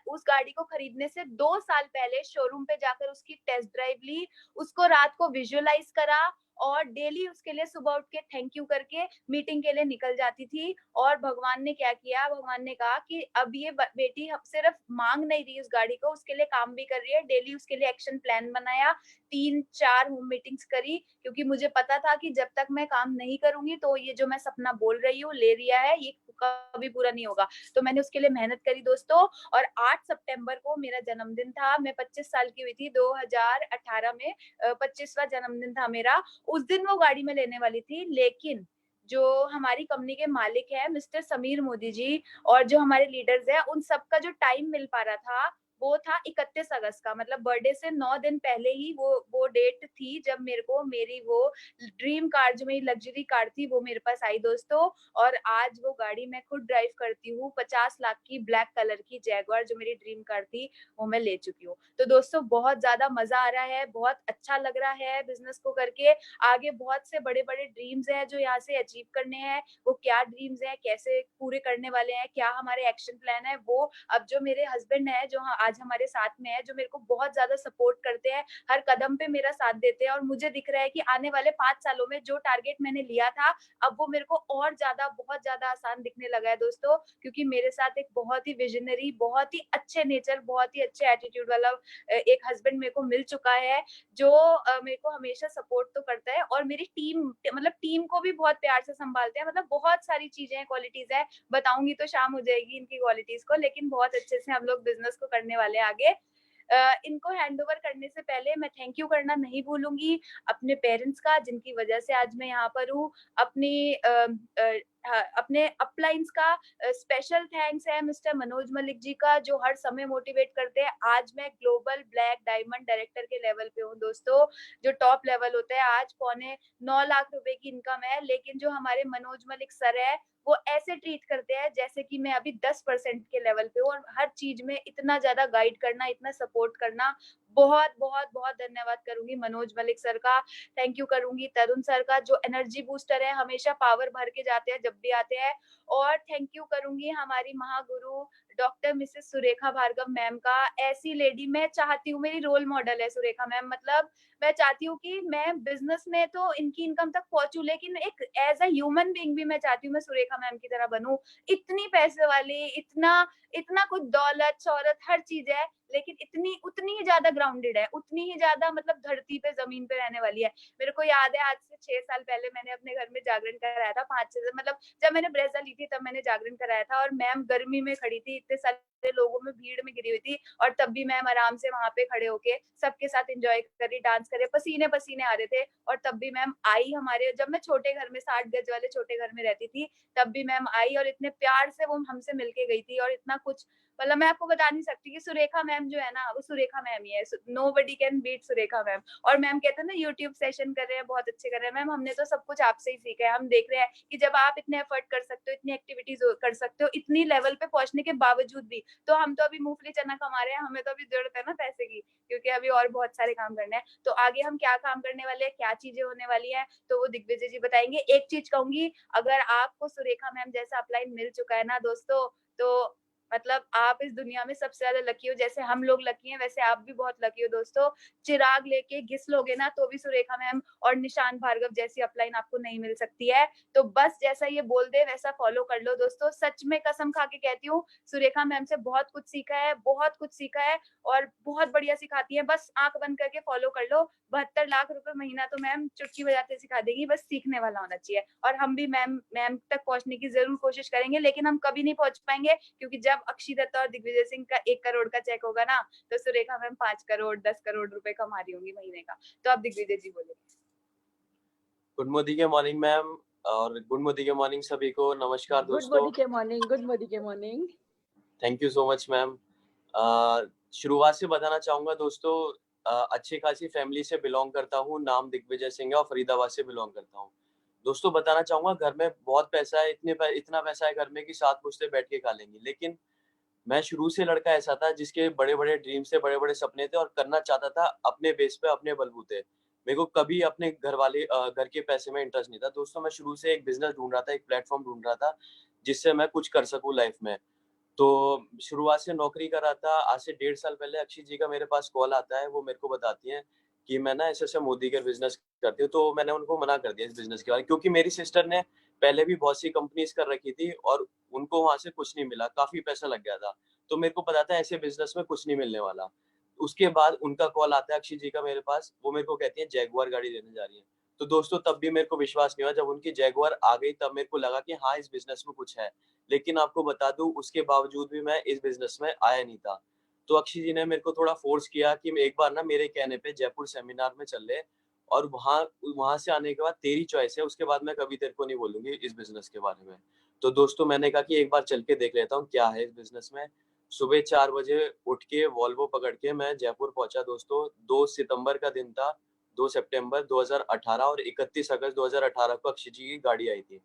उस गाड़ी को खरीदने से 2 साल पहले शोरूम पे जाकर उसकी टेस्ट ड्राइव ली, उसको रात को विजुअलाइज़ करा और डेली उसके लिए सुबह उठ के थैंक यू करके मीटिंग के लिए निकल जाती थी। और भगवान ने क्या किया, भगवान ने कहा कि अब ये बेटी अब सिर्फ मांग नहीं रही उस गाड़ी को, उसके लिए काम भी कर रही है। डेली उसके लिए एक्शन प्लान बनाया, 3-4 होम मीटिंग्स करी, क्योंकि मुझे पता था कि जब तक मैं काम नहीं करूंगी तो ये जो मैं सपना बोल रही हूँ, ले रिया है, ये कभी पूरा नहीं होगा। तो मैंने उसके लिए मेहनत करी दोस्तों। और 8 सितंबर को मेरा जन्मदिन था, मैं 25 साल की हुई थी 2018 में, 25वां जन्मदिन था मेरा। उस दिन वो गाड़ी मैं लेने वाली थी, लेकिन जो हमारी कंपनी के मालिक हैं मिस्टर समीर मोदी जी और जो हमारे लीडर्स हैं, उन सबका जो टाइम मिल पा रहा था, वो था 31 अगस्त का। मतलब बर्थडे से 9 दिन पहले ही वो डेट थी जब मेरे को मेरी वो ड्रीम कार, जो मेरी लग्जरी कार थी, वो मेरे पास आई दोस्तों। और आज वो गाड़ी मैं खुद ड्राइव करती हूँ, 50 लाख की ब्लैक कलर की जैगुआर, जो मेरी ड्रीम कार थी, वो मैं ले चुकी हूँ। तो दोस्तों बहुत ज़्यादा मज़ा आ रहा है, बहुत अच्छा लग रहा है बिज़नेस को करके। आगे बहुत से बड़े-बड़े ड्रीम्स हैं जो यहाँ से अचीव करने हैं। वो क्या ड्रीम्स हैं, कैसे पूरे करने वाले हैं, क्या हमारे एक्शन प्लान है, वो अब जो मेरे हस्बैंड हैं, जो आज हमारे साथ में है, जो मेरे को बहुत ज़्यादा सपोर्ट करते हैं, हर कदम पे मेरा साथ देते हैं। और मुझे दिख रहा है कि आने वाले 5 सालों में जो टारगेट मैंने लिया था, अब वो मेरे को और ज़्यादा, बहुत ज़्यादा आसान दिखने लगा है दोस्तों, क्योंकि मेरे साथ एक बहुत ही विजनरी, बहुत ही अच्छे नेचर, बहुत ही अच्छे एटीट्यूड वाला एक हस्बैंड मेरे को मिल चुका है, जो मेरे को हमेशा सपोर्ट तो करता है। और मेरी मतलब टीम को भी बहुत प्यार से संभालते हैं। मतलब बहुत सारी चीजें, क्वालिटीज है, बताऊंगी तो शाम हो जाएगी इनकी क्वालिटीज को, लेकिन बहुत अच्छे से हम लोग बिजनेस को करने वाले हैं आगे। इनको हैंडओवर करने से पहले मैं थैंक यू करना नहीं भूलूंगी अपने पेरेंट्स का, जिनकी वजह से आज मैं यहाँ पर हूँ। अपने अपलाइंस का स्पेशल थैंक्स है मिस्टर मनोज मलिक जी का, जो हर समय मोटिवेट करते हैं। आज मैं ग्लोबल ब्लैक डायमंड डायरेक्टर के लेवल पे हूँ दोस्तों, जो टॉप लेवल होता है। आज 9.25 लाख रुपए की इनकम है, लेकिन जो हमारे मनोज मलिक सर है, वो ऐसे ट्रीट करते हैं जैसे कि मैं अभी 10% के लेवल पे हूँ। और हर चीज में इतना ज्यादा गाइड करना, इतना सपोर्ट करना, बहुत बहुत बहुत धन्यवाद करूंगी मनोज मलिक सर का। थैंक यू करूंगी तरुण सर का, जो एनर्जी बूस्टर है, हमेशा पावर भर के जाते हैं जब भी आते हैं। और थैंक यू करूंगी हमारी महागुरु doctor missus Surekha Bhargava ma'am का। ऐसी लेडी मैं चाहती हूँ, मेरी रोल मॉडल है सुरेखा मैम। मतलब मैं चाहती हूँ कि मैं बिजनेस में तो इनकी इनकम तक पहुंचूं, लेकिन एक एज अ ह्यूमन बीइंग भी मैं चाहती हूँ मैं सुरेखा मैम की तरह बनूं। इतनी पैसे वाली, इतना इतना कुछ दौलत शौहरत हर चीज है, लेकिन उतनी ही ज्यादा ग्राउंडेड है, उतनी ही ज्यादा मतलब धरती पे, जमीन पे रहने वाली है। मेरे को याद है आज से 6 साल पहले मैंने अपने घर में जागरण कराया था, 5-6 मतलब जब मैंने ब्रेजा ली थी तब मैंने जागरण कराया था। और मैम गर्मी में खड़ी थी, इतने सारे लोगों में भीड़ में गिरी हुई थी, और तब भी मैम आराम से वहां पे खड़े होके सबके साथ एंजॉय करी, डांस करे, पसीने पसीने आ रहे थे। और तब भी मैम आई हमारे, जब मैं छोटे घर में 60 गज वाले छोटे घर में रहती थी, तब भी मैम आई और इतने प्यार से वो हमसे मिलके गई थी। और इतना कुछ, मतलब मैं आपको बता नहीं सकती कि सुरेखा मैम जो है ना, वो सुरेखा मैम ही है। Nobody can beat Surekha ma'am. और मैम कहते हैं ना यूट्यूब सेशन कर रहे हैं, बहुत अच्छे कर रहे हैं। मैम हमने तो सब कुछ आपसे ही सीखा है। हम देख रहे हैं कि जब आप इतने एफर्ट कर सकते हो, इतनी एक्टिविटीज कर सकते हो, इतनी लेवल पे पहुंचने के बावजूद भी, तो हम तो अभी मूंगफली चना कमा रहे हैं, हमें तो अभी जरूरत है ना पैसे की, क्योंकि अभी और बहुत सारे काम करने हैं। तो आगे हम क्या काम करने वाले हैं, क्या चीजें होने वाली है, तो वो दिग्विजय जी बताएंगे। एक चीज कहूंगी, अगर आपको सुरेखा मैम जैसा अपलाइन मिल चुका है ना दोस्तों, तो मतलब आप इस दुनिया में सबसे ज्यादा लकी हो। जैसे हम लोग लकी हैं, वैसे आप भी बहुत लकी हो दोस्तों। चिराग लेके घिस लोगे ना तो भी सुरेखा मैम और निशांत भार्गव जैसी अपलाइन आपको नहीं मिल सकती है। तो बस जैसा ये बोल दे वैसा फॉलो कर लो दोस्तों। सच में कसम खा के कहती हूँ, सुरेखा मैम से बहुत कुछ सीखा है, बहुत कुछ सीखा है, और बहुत बढ़िया सिखाती है। बस आंख बंद करके फॉलो कर लो। 72 लाख रुपए महीना तो मैम चुटकी बजाते सिखा देगी, बस सीखने वाला होना चाहिए। और हम भी मैम तक पहुंचने की जरूर कोशिश करेंगे, लेकिन हम कभी नहीं पहुंच पाएंगे, क्योंकि जब अक्षय दत्ता और दिग्विजय सिंह का 1 करोड़ का चेक होगा ना, तो सुरेखा मैम 5 करोड़ 10 करोड़ रुपए कमा रही होंगी महीने का। तो अब दिग्विजय जी बोले। गुड मॉर्निंग मैम, और गुड मॉर्निंग सभी को। नमस्कार दोस्तों। Good morning. Thank you so much ma'am. शुरुआत से बताना चाहूंगा दोस्तों, अच्छी खासी फैमिली से बिलोंग करता हूँ। नाम दिग्विजय सिंह है और फरीदाबाद से बिलोंग करता हूँ। दोस्तों बताना चाहूंगा, घर में बहुत पैसा है, इतना पैसा है घर में कि 7 पुश्ते बैठ के खा लेंगे, लेकिन मैं शुरू से लड़का ऐसा था जिसके बड़े-बड़े ड्रीम्स थे, बड़े-बड़े सपने थे और करना चाहता था अपने बेस पे, अपने बलबूते। मेरे को कभी अपने घर के पैसे में इंटरेस्ट नहीं था। दोस्तों मैं शुरू से एक बिज़नेस ढूँढ रहा था, एक प्लेटफ़ॉर्म ढूँढ रहा था, जिससे मैं कुछ कर सकूँ लाइफ़ में। तो शुरुआत से नौकरी कर रहा था। आज से 1.5 साल पहले अक्षय जी का मेरे पास कॉल आता है, वो मेरे को बताती हैं कि मैं ना ऐसे-ऐसे मोदी केयर बिज़नेस करती हूँ। तो मैंने उनको मना कर दिया इस बिज़नेस के बारे में, क्योंकि मेरी सिस्टर ने पहले भी बहुत सी कंपनीज़ कर रखी थी और उनको वहाँ से कुछ नहीं मिला, काफ़ी पैसा लग गया था। तो मेरे को पता था ऐसे बिज़नेस में कुछ नहीं मिलने वाला। उसके बाद उनका कॉल आता है अक्षय जी का मेरे पास, वो मेरे को कहती हैं जैगुआर गाड़ी देने जा रही हैं। तो दोस्तों तब भी मेरे को विश्वास नहीं हुआ, जब उनकी जैगुआर आ गई तब मेरे को लगा कि हाँ, इस बिज़नेस में कुछ है। लेकिन आपको बता दूँ उसके बावजूद भी मैं इस बिज़नेस में आया नहीं था। तो अक्षय जी ने मेरे को थोड़ा फ़ोर्स किया कि एक बार ना मेरे कहने पे जयपुर सेमिनार में चल ले और वहाँ वहाँ से आने के बाद तेरी चॉइस है, उसके बाद मैं कभी तेरे को नहीं बोलूँगी इस बिज़नेस के बारे में। तो दोस्तों मैंने कहा कि एक बार चल के देख लेता हूँ क्या है इस बिज़नेस में। सुबह 4 बजे उठ के वॉल्वो पकड़ के मैं जयपुर पहुँचा दोस्तों। 2 सितंबर का दिन था, 2 सितंबर 2018 और 31 अगस्त 2018 को अक्षय जी की गाड़ी आई थी।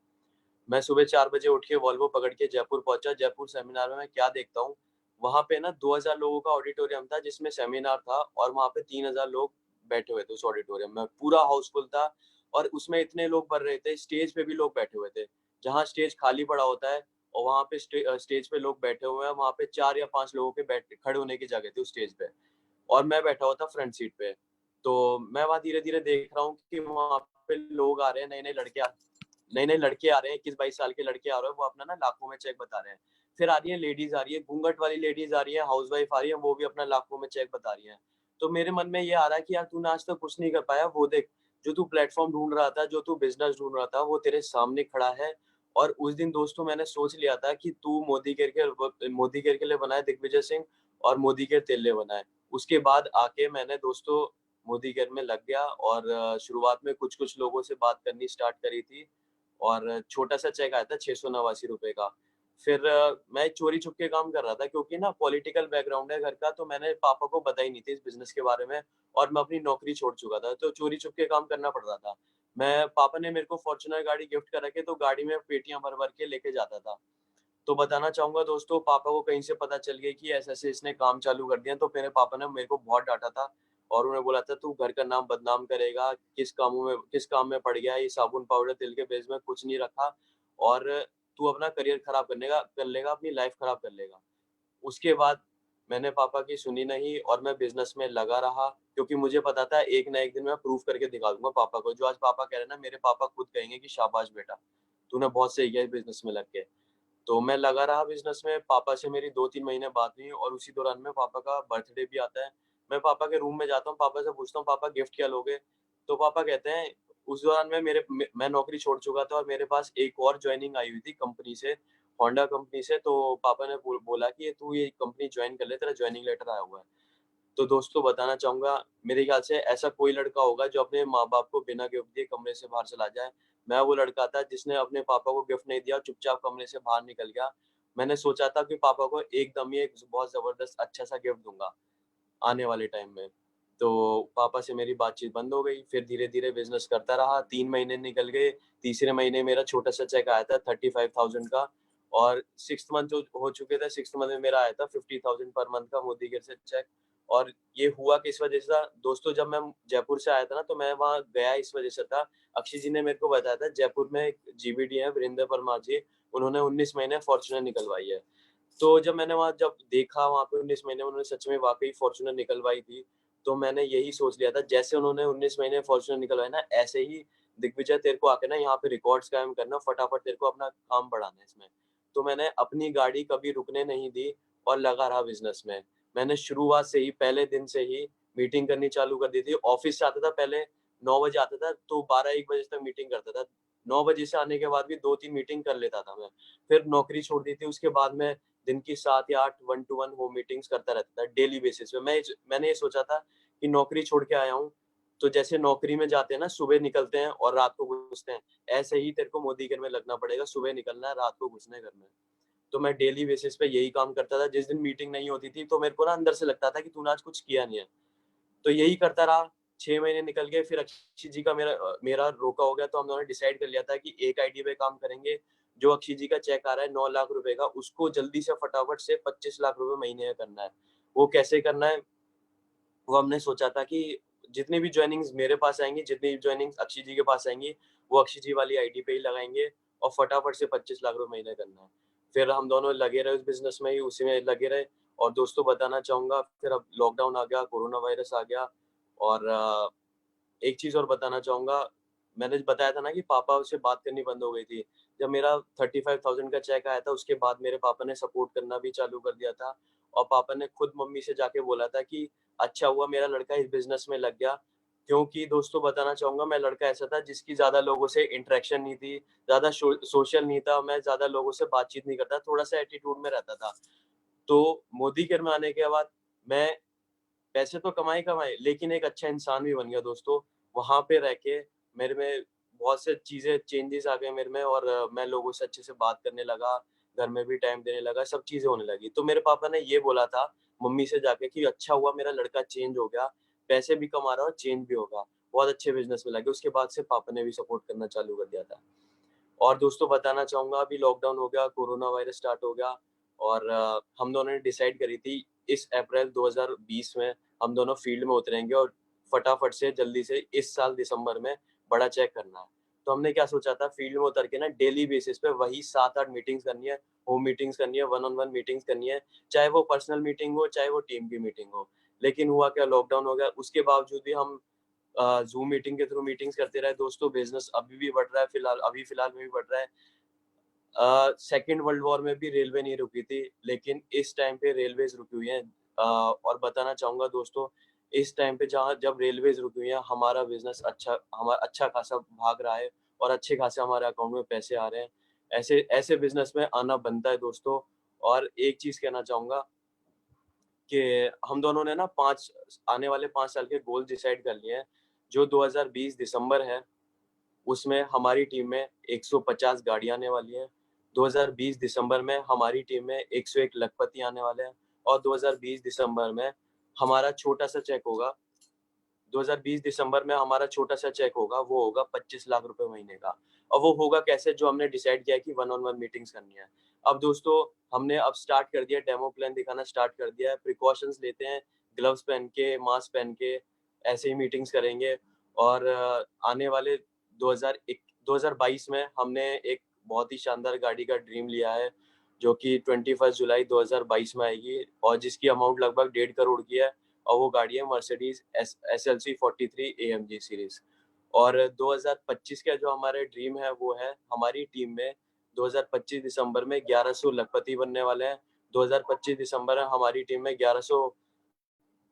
मैं सुबह 4 बजे उठ के वॉल्वो पकड़ के जयपुर पहुँचा। जयपुर सेमिनार में मैं क्या देखता हूँ, वहाँ पे ना 2000 लोगों का ऑडिटोरियम था जिसमें सेमिनार था और वहाँ पे 3000 लोग बैठे हुए थे उस ऑडिटोरियम में। पूरा हाउसफुल था और उसमें इतने लोग भर रहे थे, स्टेज पे भी लोग बैठे हुए थे। जहाँ स्टेज खाली पड़ा होता है और वहाँ पे स्टेज पे लोग बैठे हुए हैं, वहाँ पे 4 या 5 लोगों के खड़े होने की जगह थी उस स्टेज पे और मैं बैठा हुआ था फ्रंट सीट पे। तो मैं वहाँ धीरे-धीरे देख रहा हूँ कि वहाँ पे लोग आ रहे हैं, नए-नए लड़के आ रहे हैं, 21-22 साल के लड़के आ रहे हैं, वो अपना ना लाखों में चेक बता रहे हैं। फिर आ रही है लेडीज़ आ रही है, घूंघट वाली लेडीज़ आ रही है, हाउसवाइफ आ रही है, वो भी अपना लाखों में चेक बता रही हैं। तो मेरे मन में ये आ रहा है कि यार तूने आज तक कुछ नहीं कर पाया, वो देख, जो तू प्लेटफ़ॉर्म ढूँढ रहा था, जो तू बिज़नेस ढूँढ रहा था, वो तेरे सामने खड़ा है। और उस दिन दोस्तों मैंने सोच लिया था कि तू मोदी केयर के लिए बना है दिग्विजय सिंह और मोदी केयर तेरे लिए बना है। उसके बाद आके मैंने दोस्तों मोदी केयर में लग गया और शुरुआत में कुछ-कुछ लोगों से बात करनी स्टार्ट करी थी और छोटा-सा चेक आया था 689 रुपए का। फिर मैं चोरी-छुपके काम कर रहा था क्योंकि ना पॉलिटिकल बैकग्राउंड है घर का, तो मैंने पापा को बताई नहीं थी इस बिज़नेस के बारे में और मैं अपनी नौकरी छोड़ चुका था, तो चोरी-छुपके काम करना पड़ रहा था। पापा ने मेरे को फॉर्च्यूनर गाड़ी गिफ्ट कर रखी, तो गाड़ी में पेटियाँ भर-भर के लेके जाता था। तो बताना चाहूँगा दोस्तों, पापा को कहीं से पता चल गया कि ऐसे-ऐसे इसने काम चालू कर दिया, तो मेरे पापा ने मेरे को बहुत डाँटा था और उन्होंने बोला था, "तू घर का नाम बदनाम करेगा, किस काम में पड़ गया है, ये साबुन, पाउडर, तेल के बेस में कुछ नहीं रखा और तू अपना करियर खराब कर लेगा, अपनी लाइफ़ खराब कर लेगा।" उसके बाद मैंने पापा की सुनी नहीं और मैं बिज़नेस में लगा रहा, क्योंकि मुझे पता था एक ना एक दिन मैं प्रूव करके दिखा दूँगा पापा को। जो आज पापा कह रहे हैं ना, मेरे पापा खुद कहेंगे कि शाबाश बेटा, तूने बहुत सही किया इस बिज़नेस में लग के। तो मैं लगा रहा बिज़नेस में, पापा से मेरी 2-3 महीने बात हुई और उसी दौरान में पापा का बर्थडे भी आता है। मैं पापा के रूम में जाता हूँ, पापा से पूछता हूँ, "पापा गिफ्ट क्या लोगे?" तो पापा कहते हैं, उस दौरान में मैं नौकरी छोड़ चुका था और मेरे पास एक और जॉइनिंग आई हुई थी कंपनी से, होंडा कंपनी से, तो पापा ने बोला कि "तू ये कंपनी जॉइन कर ले, तेरा जॉइनिंग लेटर आया हुआ है।" तो दोस्तों बताना चाहूँगा, मेरे ख्याल से ऐसा कोई लड़का होगा जो अपने माँ-बाप को बिना गिफ्ट दिए कमरे से बाहर चला जाए। मैं वो लड़का था जिसने अपने पापा को गिफ्ट नहीं दिया और चुपचाप कमरे से बाहर निकल गया। मैंने सोचा था कि पापा को एकदम ही एक बहुत ज़बरदस्त अच्छा-सा गिफ्ट दूँगा, आने वाले टाइम में। तो पापा से मेरी बातचीत बंद हो गई, फिर धीरे-धीरे बिज़नेस करता रहा, 3 महीने निकल गए, तीसरे महीने मेरा छोटा-सा चेक आया था 35,000 का और 6th मंथ जो हो चुके थे, 6th मंथ में मेरा आया था 50,000 पर मंथ का मोदी केयर से चेक। और ये हुआ किस वजह से था, दोस्तों जब मैं जयपुर से आया था ना, तो मैं वहाँ गया इस वजह से था, अक्षय जी ने मेरे को बताया था जयपुर में एक जीबीडी है वीरेंद्र परमार जी, उन्होंने 19 महीने फॉर्च्यूनर निकलवाई है। तो जब मैंने वहाँ जब देखा वहाँ पे 19 महीने उन्होंने सच में वाक़ई फॉर्च्यूनर निकलवाई थी, तो मैंने यही सोच लिया था जैसे उन्होंने 19 महीने फॉर्च्यूनर निकलवाई ना, ऐसे ही दिग्विजय तेरे को आके ना यहाँ पे रिकॉर्ड्स कायम करना, फटाफट तेरे को अपना काम बढ़ाना है इसमें। तो मैंने अपनी गाड़ी कभी रुकने नहीं दी और लगा रहा बिज़नेस में। मैंने शुरुआत से ही पहले दिन से ही मीटिंग करनी चालू कर दी थी। ऑफ़िस से आता था पहले 9 बजे आता था, तो 12-1 बजे तक मीटिंग करता था। 9 बजे से आने के बाद भी 2-3 मीटिंग कर लेता था मैं। फिर नौकरी छोड़ दी थी, उसके बाद मैं दिन की 7 या 8 one two one home meetings करता रहता था डेली बेसिस पे। मैंने ये सोचा था कि नौकरी छोड़ के आया हूँ, तो जैसे नौकरी में जाते हैं ना, सुबह निकलते हैं और रात को घुसते हैं, ऐसे ही तेरे को मोदी केयर में लगना पड़ेगा, सुबह निकलना है, रात को घुसना है घर में। तो मैं डेली बेसिस पे यही काम करता था। जिस दिन मीटिंग नहीं होती थी, तो मेरे को ना अंदर से लगता था कि तूने आज कुछ किया नहीं है। तो यही करता रहा, 6 महीने निकल गए, फिर अक्षय जी का मेरा रोका हो गया, तो हम दोनों ने डिसाइड कर लिया था कि एक आईडी पे काम करेंगे। जो अक्षय जी का चेक आ रहा है 9 लाख रुपए का, उसको जल्दी से फटाफट से 25 लाख रुपए महीने का करना है। वो कैसे करना है, वो हमने सोचा था कि जितनी भी ज्वाइनिंग्स मेरे पास आएंगी, जितनी भी ज्वाइनिंग्स अक्षय जी के पास आएंगी, वो अक्षय जी वाली आईडी पे ही लगाएंगे और फटाफट से 25 लाख रुपए महीने करना है। फिर हम दोनों लगे रहे उस बिजनेस में ही, उसी में लगे रहे। और दोस्तों बताना चाहूंगा, फिर अब लॉकडाउन आ गया, कोरोना वायरस आ गया। और एक चीज और बताना चाहूंगा, मैंने बताया था ना कि पापा से बात करनी बंद हो गई थी। जब मेरा 35,000 का चेक आया था, उसके बाद मेरे पापा ने सपोर्ट करना भी चालू कर दिया था। और पापा ने खुद मम्मी से जाके बोला था कि अच्छा हुआ मेरा लड़का इस बिजनेस में लग गया। क्योंकि दोस्तों बताना चाहूंगा, मैं लड़का ऐसा था जिसकी ज्यादा लोगों से इंटरेक्शन नहीं थी, ज्यादा सोशल नहीं था, मैं ज्यादा लोगों से बातचीत नहीं करता, थोड़ा सा एटीट्यूड में रहता था। तो मोदी केयर में आने के बाद मैं पैसे तो कमाए, लेकिन एक अच्छा इंसान भी बन गया दोस्तों। वहाँ पे रह के मेरे में बहुत से चीज़ें चेंजेस आ गए मेरे में, और मैं लोगों से अच्छे से बात करने लगा, घर में भी टाइम देने लगा, सब चीज़ें होने लगी। तो मेरे पापा ने ये बोला था मम्मी से जाके कि अच्छा हुआ मेरा लड़का चेंज हो गया, पैसे भी कमा रहा है और चेंज भी होगा, बहुत अच्छे बिज़नेस में लगे। उसके बाद से पापा ने भी सपोर्ट करना चालू कर दिया था। और दोस्तों बताना चाहूँगा, अभी लॉकडाउन हो गया, कोरोना वायरस स्टार्ट हो गया, और हम दोनों ने डिसाइड करी थी इस अप्रैल 2020 में हम दोनों फील्ड में उतरेंगे और फटाफट से जल्दी से इस साल दिसंबर में बड़ा चेक करना है। तो हमने क्या सोचा था, फील्ड में उतर के ना डेली बेसिस पे वही 7-8 मीटिंग्स करनी है, होम मीटिंग्स करनी है, वन ऑन वन मीटिंग्स करनी है, चाहे वो पर्सनल मीटिंग हो, चाहे वो टीम की मीटिंग हो। लेकिन हुआ क्या, लॉकडाउन हो गया, उसके बावजूद भी हम जूम मीटिंग के थ्रू मीटिंग्स करते रहे दोस्तों। बिजनेस अभी भी बढ़ रहा है, फिलहाल में भी बढ़ रहा है। सेकेंड वर्ल्ड वॉर में भी रेलवे नहीं रुकी थी, लेकिन इस टाइम पे रेलवेज रुकी हुई हैं। और बताना चाहूंगा दोस्तों, इस टाइम पे जब रेलवेज रुकी हुई हैं, हमारा बिजनेस हमारा अच्छा खासा भाग रहा है और अच्छे खासे हमारे अकाउंट में पैसे आ रहे हैं। ऐसे ऐसे बिजनेस में आना बनता है दोस्तों। और एक चीज कहना चाहूंगा कि हम दोनों ने ना आने वाले 5 साल के गोल डिसाइड कर लिए हैं। जो 2020 दिसंबर है, उसमें हमारी टीम में 150 गाड़ियां आने वाली हैं। 2020 दिसंबर में हमारी टीम में 101 लखपति आने वाले हैं। और 2020 दिसंबर में हमारा छोटा सा चेक होगा 2020 दिसंबर में हमारा छोटा सा चेक होगा, वो होगा 25 लाख रुपए महीने का। और वो होगा कैसे, जो हमने डिसाइड किया कि वन ऑन वन मीटिंग्स करनी है। अब दोस्तों हमने अब स्टार्ट कर दिया, डेमो प्लान दिखाना स्टार्ट कर दिया है, प्रिकॉशंस लेते हैं, ग्लव्स पहन के, मास्क पहन के ऐसे ही मीटिंग्स करेंगे। और आने वाले 2022 में हमने एक बहुत ही शानदार गाड़ी का ड्रीम लिया है, जो कि 21 जुलाई 2022 में आएगी और जिसकी अमाउंट लगभग 1.5 करोड़ की है। और वो गाड़ी है मर्सिडीज SLC 43 AMG सीरीज। और 2025 का जो हमारे ड्रीम है, वो है हमारी टीम में 2025 दिसंबर में 1100 लखपति बनने वाले हैं। 2025 दिसंबर में हमारी टीम में 1100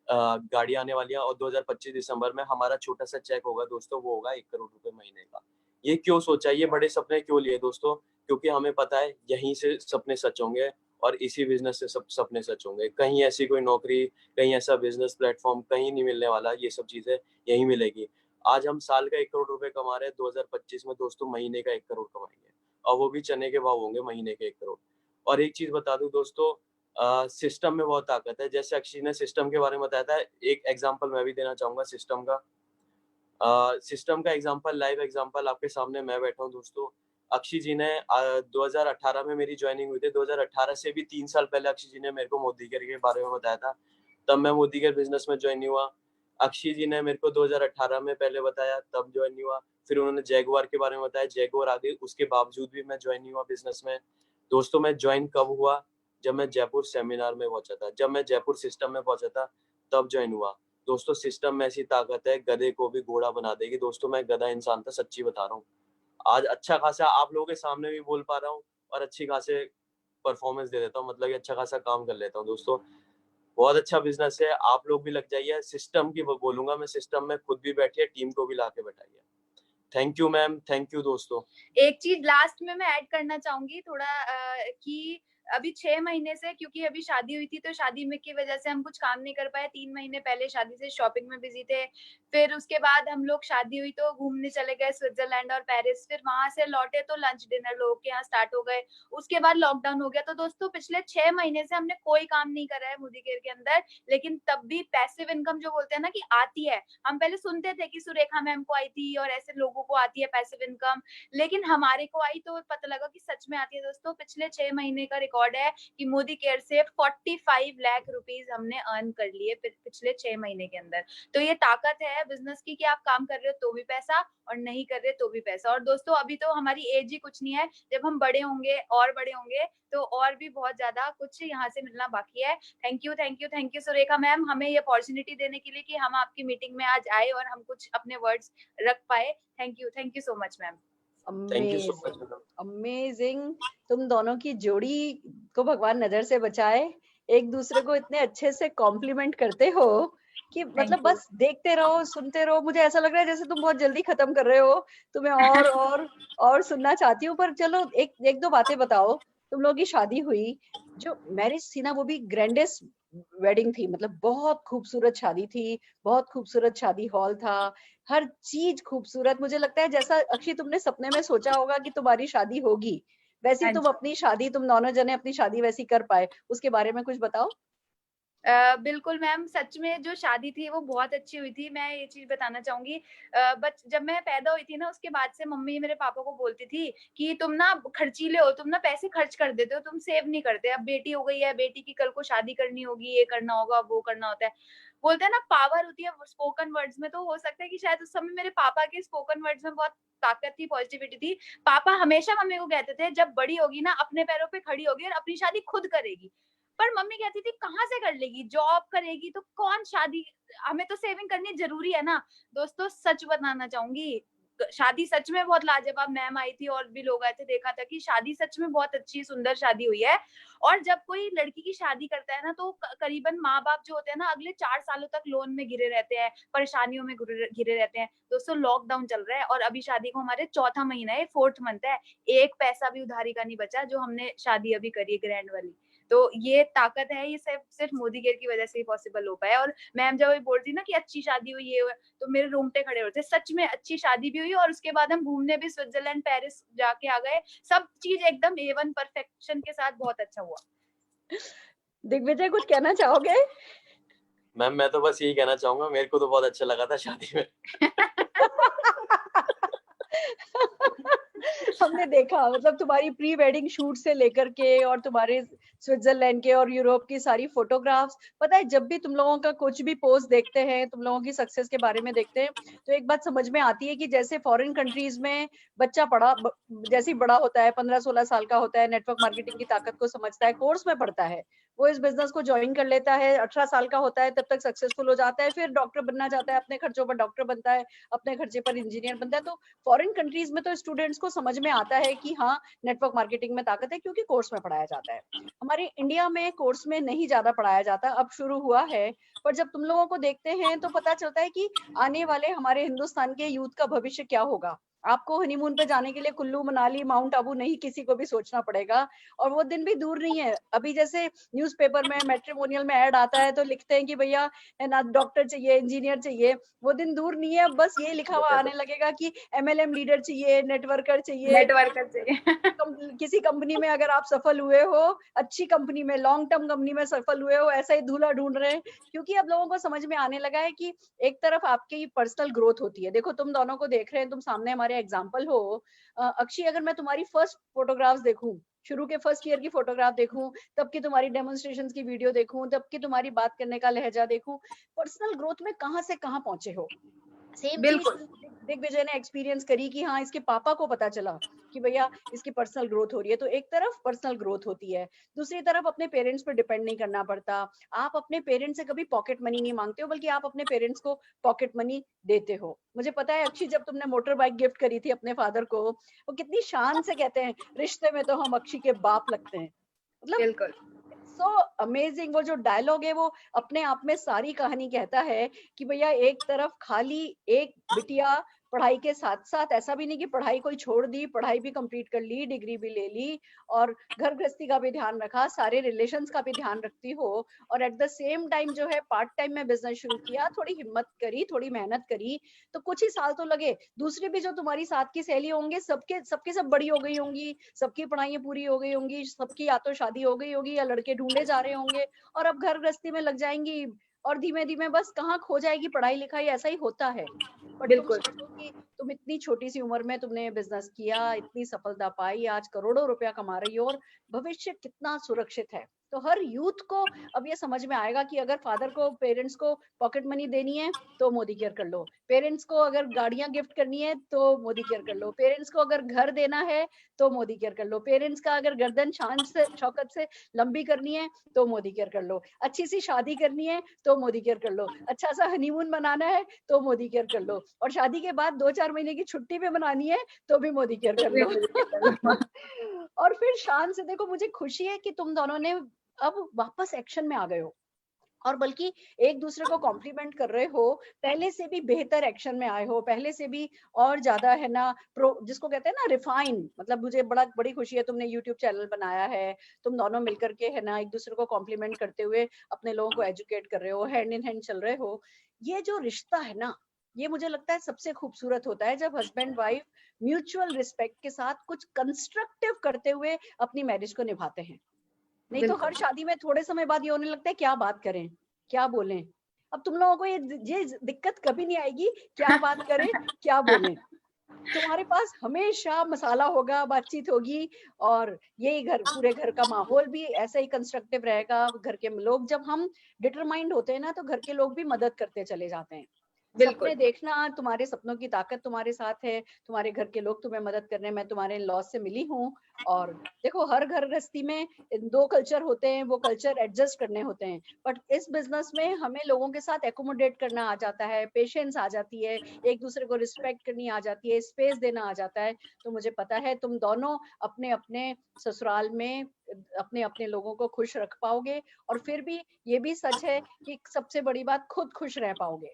गाड़ियां आने वाली हैं। और 2025 दिसंबर में हमारा छोटा सा चेक होगा दोस्तों, वो होगा 1 करोड़ रुपए महीने का। ये क्यों सोचा, ये बड़े सपने क्यों लिए दोस्तों? क्योंकि हमें पता है यहीं से सपने सच होंगे और इसी बिजनेस से सब सपने सच होंगे। कहीं ऐसी कोई नौकरी, कहीं ऐसा बिजनेस प्लेटफॉर्म कहीं नहीं मिलने वाला, ये सब चीजें यहीं मिलेगी। आज हम साल का 1 करोड़ रुपए कमा रहे हैं, 2025 में दोस्तों महीने का 1 करोड़ कमाएंगे, और वो भी चने के भाव होंगे महीने के 1 करोड़। और एक चीज बता दूं दोस्तों, सिस्टम में बहुत ताकत है। जैसे अक्षय ने सिस्टम के बारे में बताया था, एक एग्जांपल मैं भी देना चाहूंगा सिस्टम का। सिस्टम का एग्जांपल, लाइव एग्जांपल आपके सामने मैं बैठा हूँ दोस्तों। अक्षय जी ने 2018 में मेरी ज्वाइनिंग हुई थी। 2018 से भी 3 साल पहले अक्षय जी ने मेरे को मोदी केयर के बारे में बताया था, तब मैं मोदी केयर बिजनेस में ज्वाइन हुआ। अक्षय जी ने मेरे को 2018 में पहले बताया, तब ज्वाइन हुआ। फिर उन्होंने जैगुआर के बारे में बताया, जैगुआर आ गई, उसके बावजूद भी मैं ज्वाइन हुआ बिजनेस में। दोस्तों मैं ज्वाइन कब हुआ, जब मैं जयपुर सेमिनार में पहुंचा था, जब मैं जयपुर सिस्टम में पहुंचा था, तब ज्वाइन हुआ। दोस्तों सिस्टम में ऐसी ताकत है, गधे को भी घोड़ा बना देगी। दोस्तों मैं गधा इंसान था, सच्ची बता रहा हूँ। आज अच्छा खासा आप लोगों के सामने भी बोल पा रहा हूँ और अच्छी खासे परफॉर्मेंस दे देता हूँ, मतलब कि अच्छा खासा काम कर लेता हूँ। दोस्तों बहुत अच्छा बिजनेस है, आप लोग भी लग जाइए। सिस्टम की बोलूंगा मैं, सिस्टम में खुद भी बैठिए, टीम को भी लाके बैठाइए। Thank you ma'am, thank you दोस्तों। एक चीज लास्ट में मैं ऐड करना चाहूंगी थोड़ा कि अभी 6 महीने से, क्योंकि अभी शादी हुई थी तो शादी में की वजह से हम कुछ काम नहीं कर पाए। 3 महीने पहले शादी से शॉपिंग में बिजी थे। फिर उसके बाद हम लोग, शादी हुई तो घूमने चले गए स्विट्जरलैंड और पेरिस। फिर वहां से लौटे तो लंच डिनर लोगों के यहाँ स्टार्ट हो गए। उसके बाद लॉकडाउन हो गया। तो दोस्तों पिछले 6 महीने से हमने कोई काम नहीं करा है मोदी केयर के अंदर, लेकिन तब भी पैसिव इनकम जो बोलते हैं ना कि आती है। हम पहले सुनते थे कि सुरेखा मैम को आई थी और ऐसे लोगों को आती है पैसिव इनकम, लेकिन हमारे को आई तो पता लगा कि सच में आती है। दोस्तों पिछले 6 महीने का रिकॉर्ड है कि मोदी केयर से 45 लाख रुपीस हमने अर्न कर लिए पिछले 6 महीने के अंदर। तो ये ताकत है बिजनेस की कि आप काम कर रहे हो तो भी पैसा और नहीं कर रहे तो भी पैसा। और दोस्तों अभी तो हमारी एज ही कुछ नहीं है, जब हम बड़े होंगे और बड़े होंगे तो और भी बहुत ज्यादा कुछ यहाँ से मिलना बाकी है। Thank you, thank you, thank you Surekha ma'am, हमें ये अपॉर्चुनिटी देने के लिए कि हम आपकी मीटिंग में आज आए और हम कुछ अपने वर्ड्स रख पाए। Thank you so much ma'am. Thank you so much amazing, madam. Amazing. तुम दोनों की जोड़ी को भगवान नजर से बचाए। एक दूसरे को इतने अच्छे से कॉम्प्लीमेंट करते हो कि मतलब you. बस देखते रहो, सुनते रहो। मुझे ऐसा लग रहा है जैसे तुम बहुत जल्दी खत्म कर रहे हो। तुम्हें और सुनना चाहती हूँ, पर चलो एक दो बातें बताओ। तुम लोगों की शादी हुई, जो मैरिज थी ना वो भी ग्रैंडेस्ट वेडिंग थी, मतलब बहुत खूबसूरत शादी थी, बहुत खूबसूरत शादी हॉल था, हर चीज खूबसूरत। मुझे लगता है जैसा अक्षय तुमने सपने में सोचा होगा कि तुम्हारी शादी होगी, वैसी हाँ तुम जी। अपनी शादी, तुम दोनों जने अपनी शादी वैसी कर पाए, उसके बारे में कुछ बताओ। बिल्कुल मैम, सच में जो शादी थी वो बहुत अच्छी हुई थी। मैं ये चीज बताना चाहूंगी, बट जब मैं पैदा हुई थी ना उसके बाद से मम्मी मेरे पापा को बोलती थी कि तुम ना खर्चीले हो, तुम ना पैसे खर्च कर देते हो, तुम सेव नहीं करते। अब बेटी हो गई है, बेटी की कल को शादी करनी होगी, ये करना होगा, वो करना होता है। बोलते हैं ना पावर होती है स्पोकन वर्ड्स में, तो हो सकता है कि शायद उस समय मेरे पापा के स्पोकन वर्ड्स में बहुत ताकत थी, पॉजिटिविटी थी। पापा हमेशा मम्मी को कहते थे जब बड़ी होगी ना अपने पैरों पे खड़ी होगी और अपनी शादी खुद करेगी। पर मम्मी कहती थी कहाँ से कर लेगी, जॉब करेगी तो कौन शादी, हमें तो सेविंग करनी जरूरी है ना। दोस्तों सच बताना चाहूंगी, शादी सच में बहुत लाजवाब। मैम आई थी और भी लोग आए थे, देखा था कि शादी सच में बहुत अच्छी सुंदर शादी हुई है। और जब कोई लड़की की शादी करता है ना तो करीबन माँ बाप जो होते हैं ना अगले 4 सालों तक लोन में घिरे रहते हैं, परेशानियों में घिरे रहते हैं। दोस्तों लॉकडाउन चल रहा है और अभी शादी को हमारे 4था महीना है, 4th मंथ है, एक पैसा भी उधारी का नहीं बचा जो हमने शादी अभी करी है ग्रैंड वाली। तो ये ताकत है, ये सिर्फ मोदी केयर की वजह से ही पॉसिबल हो पाया। और मैम जब बोल रही ना कि अच्छी शादी हुई ये तो मेरे रोंगटे खड़े होते। सच में अच्छी शादी भी हुई और उसके बाद हम घूमने भी स्विट्जरलैंड पेरिस जाके आ गए। सब चीज एकदम A1 परफेक्शन के साथ बहुत अच्छा हुआ। दिग्विजय कुछ कहना चाहोगे? मैम मैं तो बस यही कहना चाहूंगा, मेरे को तो बहुत अच्छा लगा था शादी में। हमने देखा, मतलब तुम्हारी प्री वेडिंग शूट से लेकर के और तुम्हारे स्विट्जरलैंड के और यूरोप की सारी फोटोग्राफ्स। पता है जब भी तुम लोगों का कुछ भी पोस्ट देखते हैं, तुम लोगों की सक्सेस के बारे में देखते हैं, तो एक बात समझ में आती है कि जैसे फॉरेन कंट्रीज में बच्चा जैसे बड़ा होता है, 15-16 साल का होता है, नेटवर्क मार्केटिंग की ताकत को समझता है, कोर्स में पढ़ता है, वो इस बिजनेस को ज्वाइन कर लेता है, 18 साल का होता है तब तक सक्सेसफुल हो जाता है, फिर डॉक्टर बनना चाहता है, अपने खर्चों पर डॉक्टर बनता है, अपने खर्चे पर इंजीनियर बनता है। तो फॉरेन कंट्रीज में तो स्टूडेंट्स को समझ में आता है कि हाँ नेटवर्क मार्केटिंग में ताकत है, क्योंकि कोर्स में पढ़ाया जाता है। हमारे इंडिया में कोर्स में नहीं ज्यादा पढ़ाया जाता, अब शुरू हुआ है। पर जब तुम लोगों को देखते हैं तो पता चलता है कि आने वाले हमारे हिंदुस्तान के यूथ का भविष्य क्या होगा। आपको हनीमून पे जाने के लिए कुल्लू मनाली माउंट आबू नहीं किसी को भी सोचना पड़ेगा, और वो दिन भी दूर नहीं है। अभी जैसे न्यूज़पेपर में मैट्रिमोनियल में ऐड आता है तो लिखते हैं कि भैया है ना डॉक्टर चाहिए, इंजीनियर चाहिए, वो दिन दूर नहीं है। बस ये लिखा हुआ आने लगेगा कि MLM लीडर चाहिए, नेटवर्कर चाहिए। नेटवर्कर चाहिए। किसी कंपनी में अगर आप सफल हुए हो, अच्छी कंपनी में, लॉन्ग टर्म कंपनी में सफल हुए हो, ऐसा ही दूल्हा ढूंढ रहे हैं। क्योंकि अब लोगों को समझ में आने लगा है कि एक तरफ आपकी पर्सनल ग्रोथ होती है। देखो तुम दोनों को देख रहे हैं, तुम सामने हमारे एग्जाम्पल हो। अक्षय अगर मैं तुम्हारी फर्स्ट फोटोग्राफ्स देखूं, शुरू के फर्स्ट ईयर की फोटोग्राफ देखूं, तब की तुम्हारी डेमोन्स्ट्रेशंस की वीडियो देखूं, तब की तुम्हारी बात करने का लहजा देखूं, पर्सनल ग्रोथ में कहां से कहां पहुंचे हो। सेम चीज बिल्कुल दिग्विजय ने एक्सपीरियंस करी कि हाँ इसके पापा को पता चला कि भैया इसकी पर्सनल ग्रोथ हो रही है। तो एक तरफ पर्सनल ग्रोथ होती है, दूसरी तरफ अपने पेरेंट्स पर डिपेंड नहीं करना पड़ता। आप अपने पेरेंट्स से कभी पॉकेट मनी नहीं मांगते हो, बल्कि आप अपने पेरेंट्स को पॉकेट मनी देते हो। मुझे पता है अक्षय, जब तुमने मोटर बाइक गिफ्ट करी थी अपने फादर को, वो कितनी शान से कहते हैं, रिश्ते में तो हम अक्षय के बाप लगते हैं। मतलब बिल्कुल सो अमेजिंग। वो जो डायलॉग है वो अपने आप में सारी कहानी कहता है कि भैया एक तरफ खाली एक बिटिया पढ़ाई के साथ साथ ऐसा भी नहीं कि पढ़ाई कोई छोड़ दी, पढ़ाई भी कंप्लीट कर ली, डिग्री भी ले ली और घर गृहस्थी का भी ध्यान रखा, सारे रिलेशंस का भी ध्यान रखती हो और एट द सेम टाइम जो है पार्ट टाइम में बिजनेस शुरू किया, थोड़ी हिम्मत करी, थोड़ी मेहनत करी, तो कुछ ही साल तो लगे। दूसरी भी जो तुम्हारी साथ की सहेली होंगे सबके सबकी सब बड़ी हो गई होंगी, सबकी पढ़ाइयाँ पूरी हो गई होंगी, सबकी या तो शादी हो गई होगी या लड़के ढूंढे जा रहे होंगे और अब घर गृहस्थी में लग जाएंगी और धीमे धीमे बस कहाँ खो जाएगी पढ़ाई लिखाई, ऐसा ही होता है। बट तुम बिल्कुल। सोचो कि तुम इतनी छोटी सी उम्र में तुमने बिजनेस किया, इतनी सफलता पाई, आज करोड़ों रुपया कमा रही हो और भविष्य कितना सुरक्षित है। तो हर यूथ को अब ये समझ में आएगा कि अगर फादर को, पेरेंट्स को पॉकेट मनी देनी है तो मोदी केयर कर लो, पेरेंट्स को अगर गाड़ियां गिफ्ट करनी है तो मोदी केयर कर लो, पेरेंट्स को अगर घर देना है तो मोदी केयर कर लो, पेरेंट्स का अगर गर्दन शान से शौकत से लंबी करनी है तो मोदी केयर कर लो, अच्छी सी शादी करनी है तो मोदी केयर कर लो, अच्छा सा हनीमून मनाना है तो मोदी केयर कर लो और शादी के बाद 2-4 महीने की छुट्टी भी मनानी है तो भी मोदी केयर कर लो। और फिर शान से देखो, मुझे खुशी है कि तुम दोनों ने अब वापस एक्शन में आ गए हो और बल्कि एक दूसरे को कॉम्प्लीमेंट कर रहे हो, पहले से भी बेहतर एक्शन में आए हो, पहले से भी और ज्यादा है ना जिसको कहते हैं ना रिफाइन, मतलब मुझे बड़ी खुशी है तुमने यूट्यूब चैनल बनाया है, तुम दोनों मिलकर के है ना एक दूसरे को कॉम्प्लीमेंट करते हुए अपने लोगों को एजुकेट कर रहे हो, हैंड इन हैंड चल रहे हो। ये जो रिश्ता है ना, ये मुझे लगता है सबसे खूबसूरत होता है जब हस्बैंड वाइफ म्यूचुअल रिस्पेक्ट के साथ कुछ कंस्ट्रक्टिव करते हुए अपनी मैरिज को निभाते हैं। नहीं तो हर शादी में थोड़े समय बाद ये होने लगता है क्या बात करें, क्या बोलें। अब तुम लोगों को ये दिक्कत कभी नहीं आएगी क्या बात करें क्या बोलें, तुम्हारे पास हमेशा मसाला होगा, बातचीत होगी और यही पूरे घर का माहौल भी ऐसा ही कंस्ट्रक्टिव रहेगा। घर के लोग, जब हम डिटरमाइंड होते हैं ना तो घर के लोग भी मदद करते चले जाते हैं। सपने देखना, तुम्हारे सपनों की ताकत तुम्हारे साथ है, तुम्हारे घर के लोग तुम्हें मदद करने, मैं तुम्हारे लॉस से मिली हूँ। और देखो हर घर गृहस्थी में 2 कल्चर होते हैं, वो कल्चर एडजस्ट करने होते हैं, बट इस बिजनेस में हमें लोगों के साथ एकोमोडेट करना आ जाता है, पेशेंस आ जाती है, एक दूसरे को रिस्पेक्ट करनी आ जाती है, स्पेस देना आ जाता है। तो मुझे पता है तुम दोनों अपने अपने ससुराल में अपने अपने लोगों को खुश रख पाओगे और फिर भी ये भी सच है कि सबसे बड़ी बात खुद खुश रह पाओगे।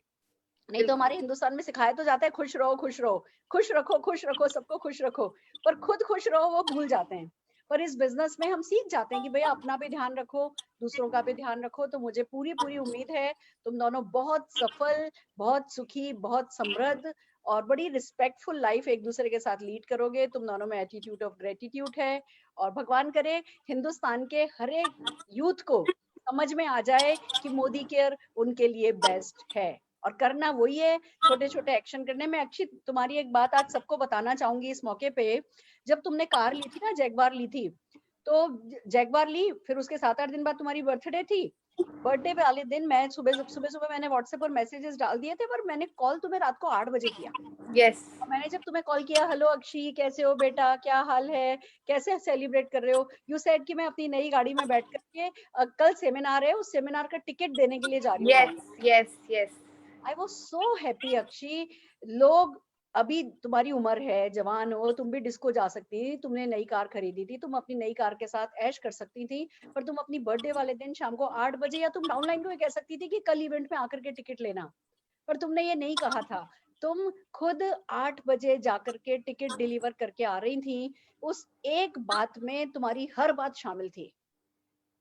नहीं तो हमारे हिंदुस्तान में सिखाया तो जाता है खुश रहो खुश रहो, खुश रखो सबको खुश रखो, पर खुद खुश रहो वो भूल जाते हैं। पर इस बिजनेस में हम सीख जाते हैं कि भैया अपना भी ध्यान रखो, दूसरों का भी ध्यान रखो। तो मुझे पूरी पूरी उम्मीद है तुम दोनों बहुत सफल, बहुत सुखी, बहुत समृद्ध और बड़ी रिस्पेक्टफुल लाइफ एक दूसरे के साथ लीड करोगे। तुम दोनों में एटीट्यूड ऑफ ग्रेटिट्यूड है और भगवान करे हिंदुस्तान के हर एक यूथ को समझ में आ जाए कि मोदी केयर उनके लिए बेस्ट है और करना वही है, छोटे छोटे एक्शन करने में। अक्षित, तुम्हारी एक बात आज सबको बताना चाहूंगी इस मौके पे, जब तुमने कार ली थी ना, जैगवार ली थी, तो जैगवार ली, फिर उसके 7-8 दिन बाद तुम्हारी बर्थडे थी। बर्थडे वाले दिन मैं सुबह मैंने व्हाट्सएप पर मैसेजेस डाल दिए थे, पर मैंने कॉल तुम्हें रात को 8 बजे किया। यस। मैंने जब तुम्हें कॉल किया, हेलो अक्षी कैसे हो बेटा, क्या हाल है, कैसे सेलिब्रेट कर रहे हो, यू सेड कि मैं अपनी नई गाड़ी में बैठ करके कल सेमिनार है, उस सेमिनार का टिकट देने के लिए जा रही हूँ। Yes yes. I was so happy Akshi. लोग, अभी तुम्हारी उम्र है, जवान हो, तुम भी डिस्को जा सकती थी, तुमने नई कार खरीदी थी, तुम अपनी नई कार के साथ ऐश कर सकती थी, पर तुम अपनी बर्थडे वाले दिन शाम को 8 बजे, या तुम डाउनलाइन को कह सकती थी कि कल इवेंट में आकर के टिकट लेना, पर तुमने ये नहीं कहा था। तुम खुद 8 बजे जाकर के टिकट डिलीवर करके आ रही थी। उस एक बात में तुम्हारी हर बात शामिल थी।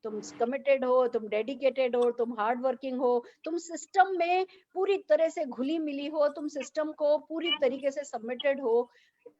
तुम कमिटेड हो, तुम डेडिकेटेड हो, तुम हार्ड वर्किंग हो, तुम सिस्टम में पूरी तरह से घुली मिली हो, तुम सिस्टम को पूरी तरीके से सबमिटेड हो।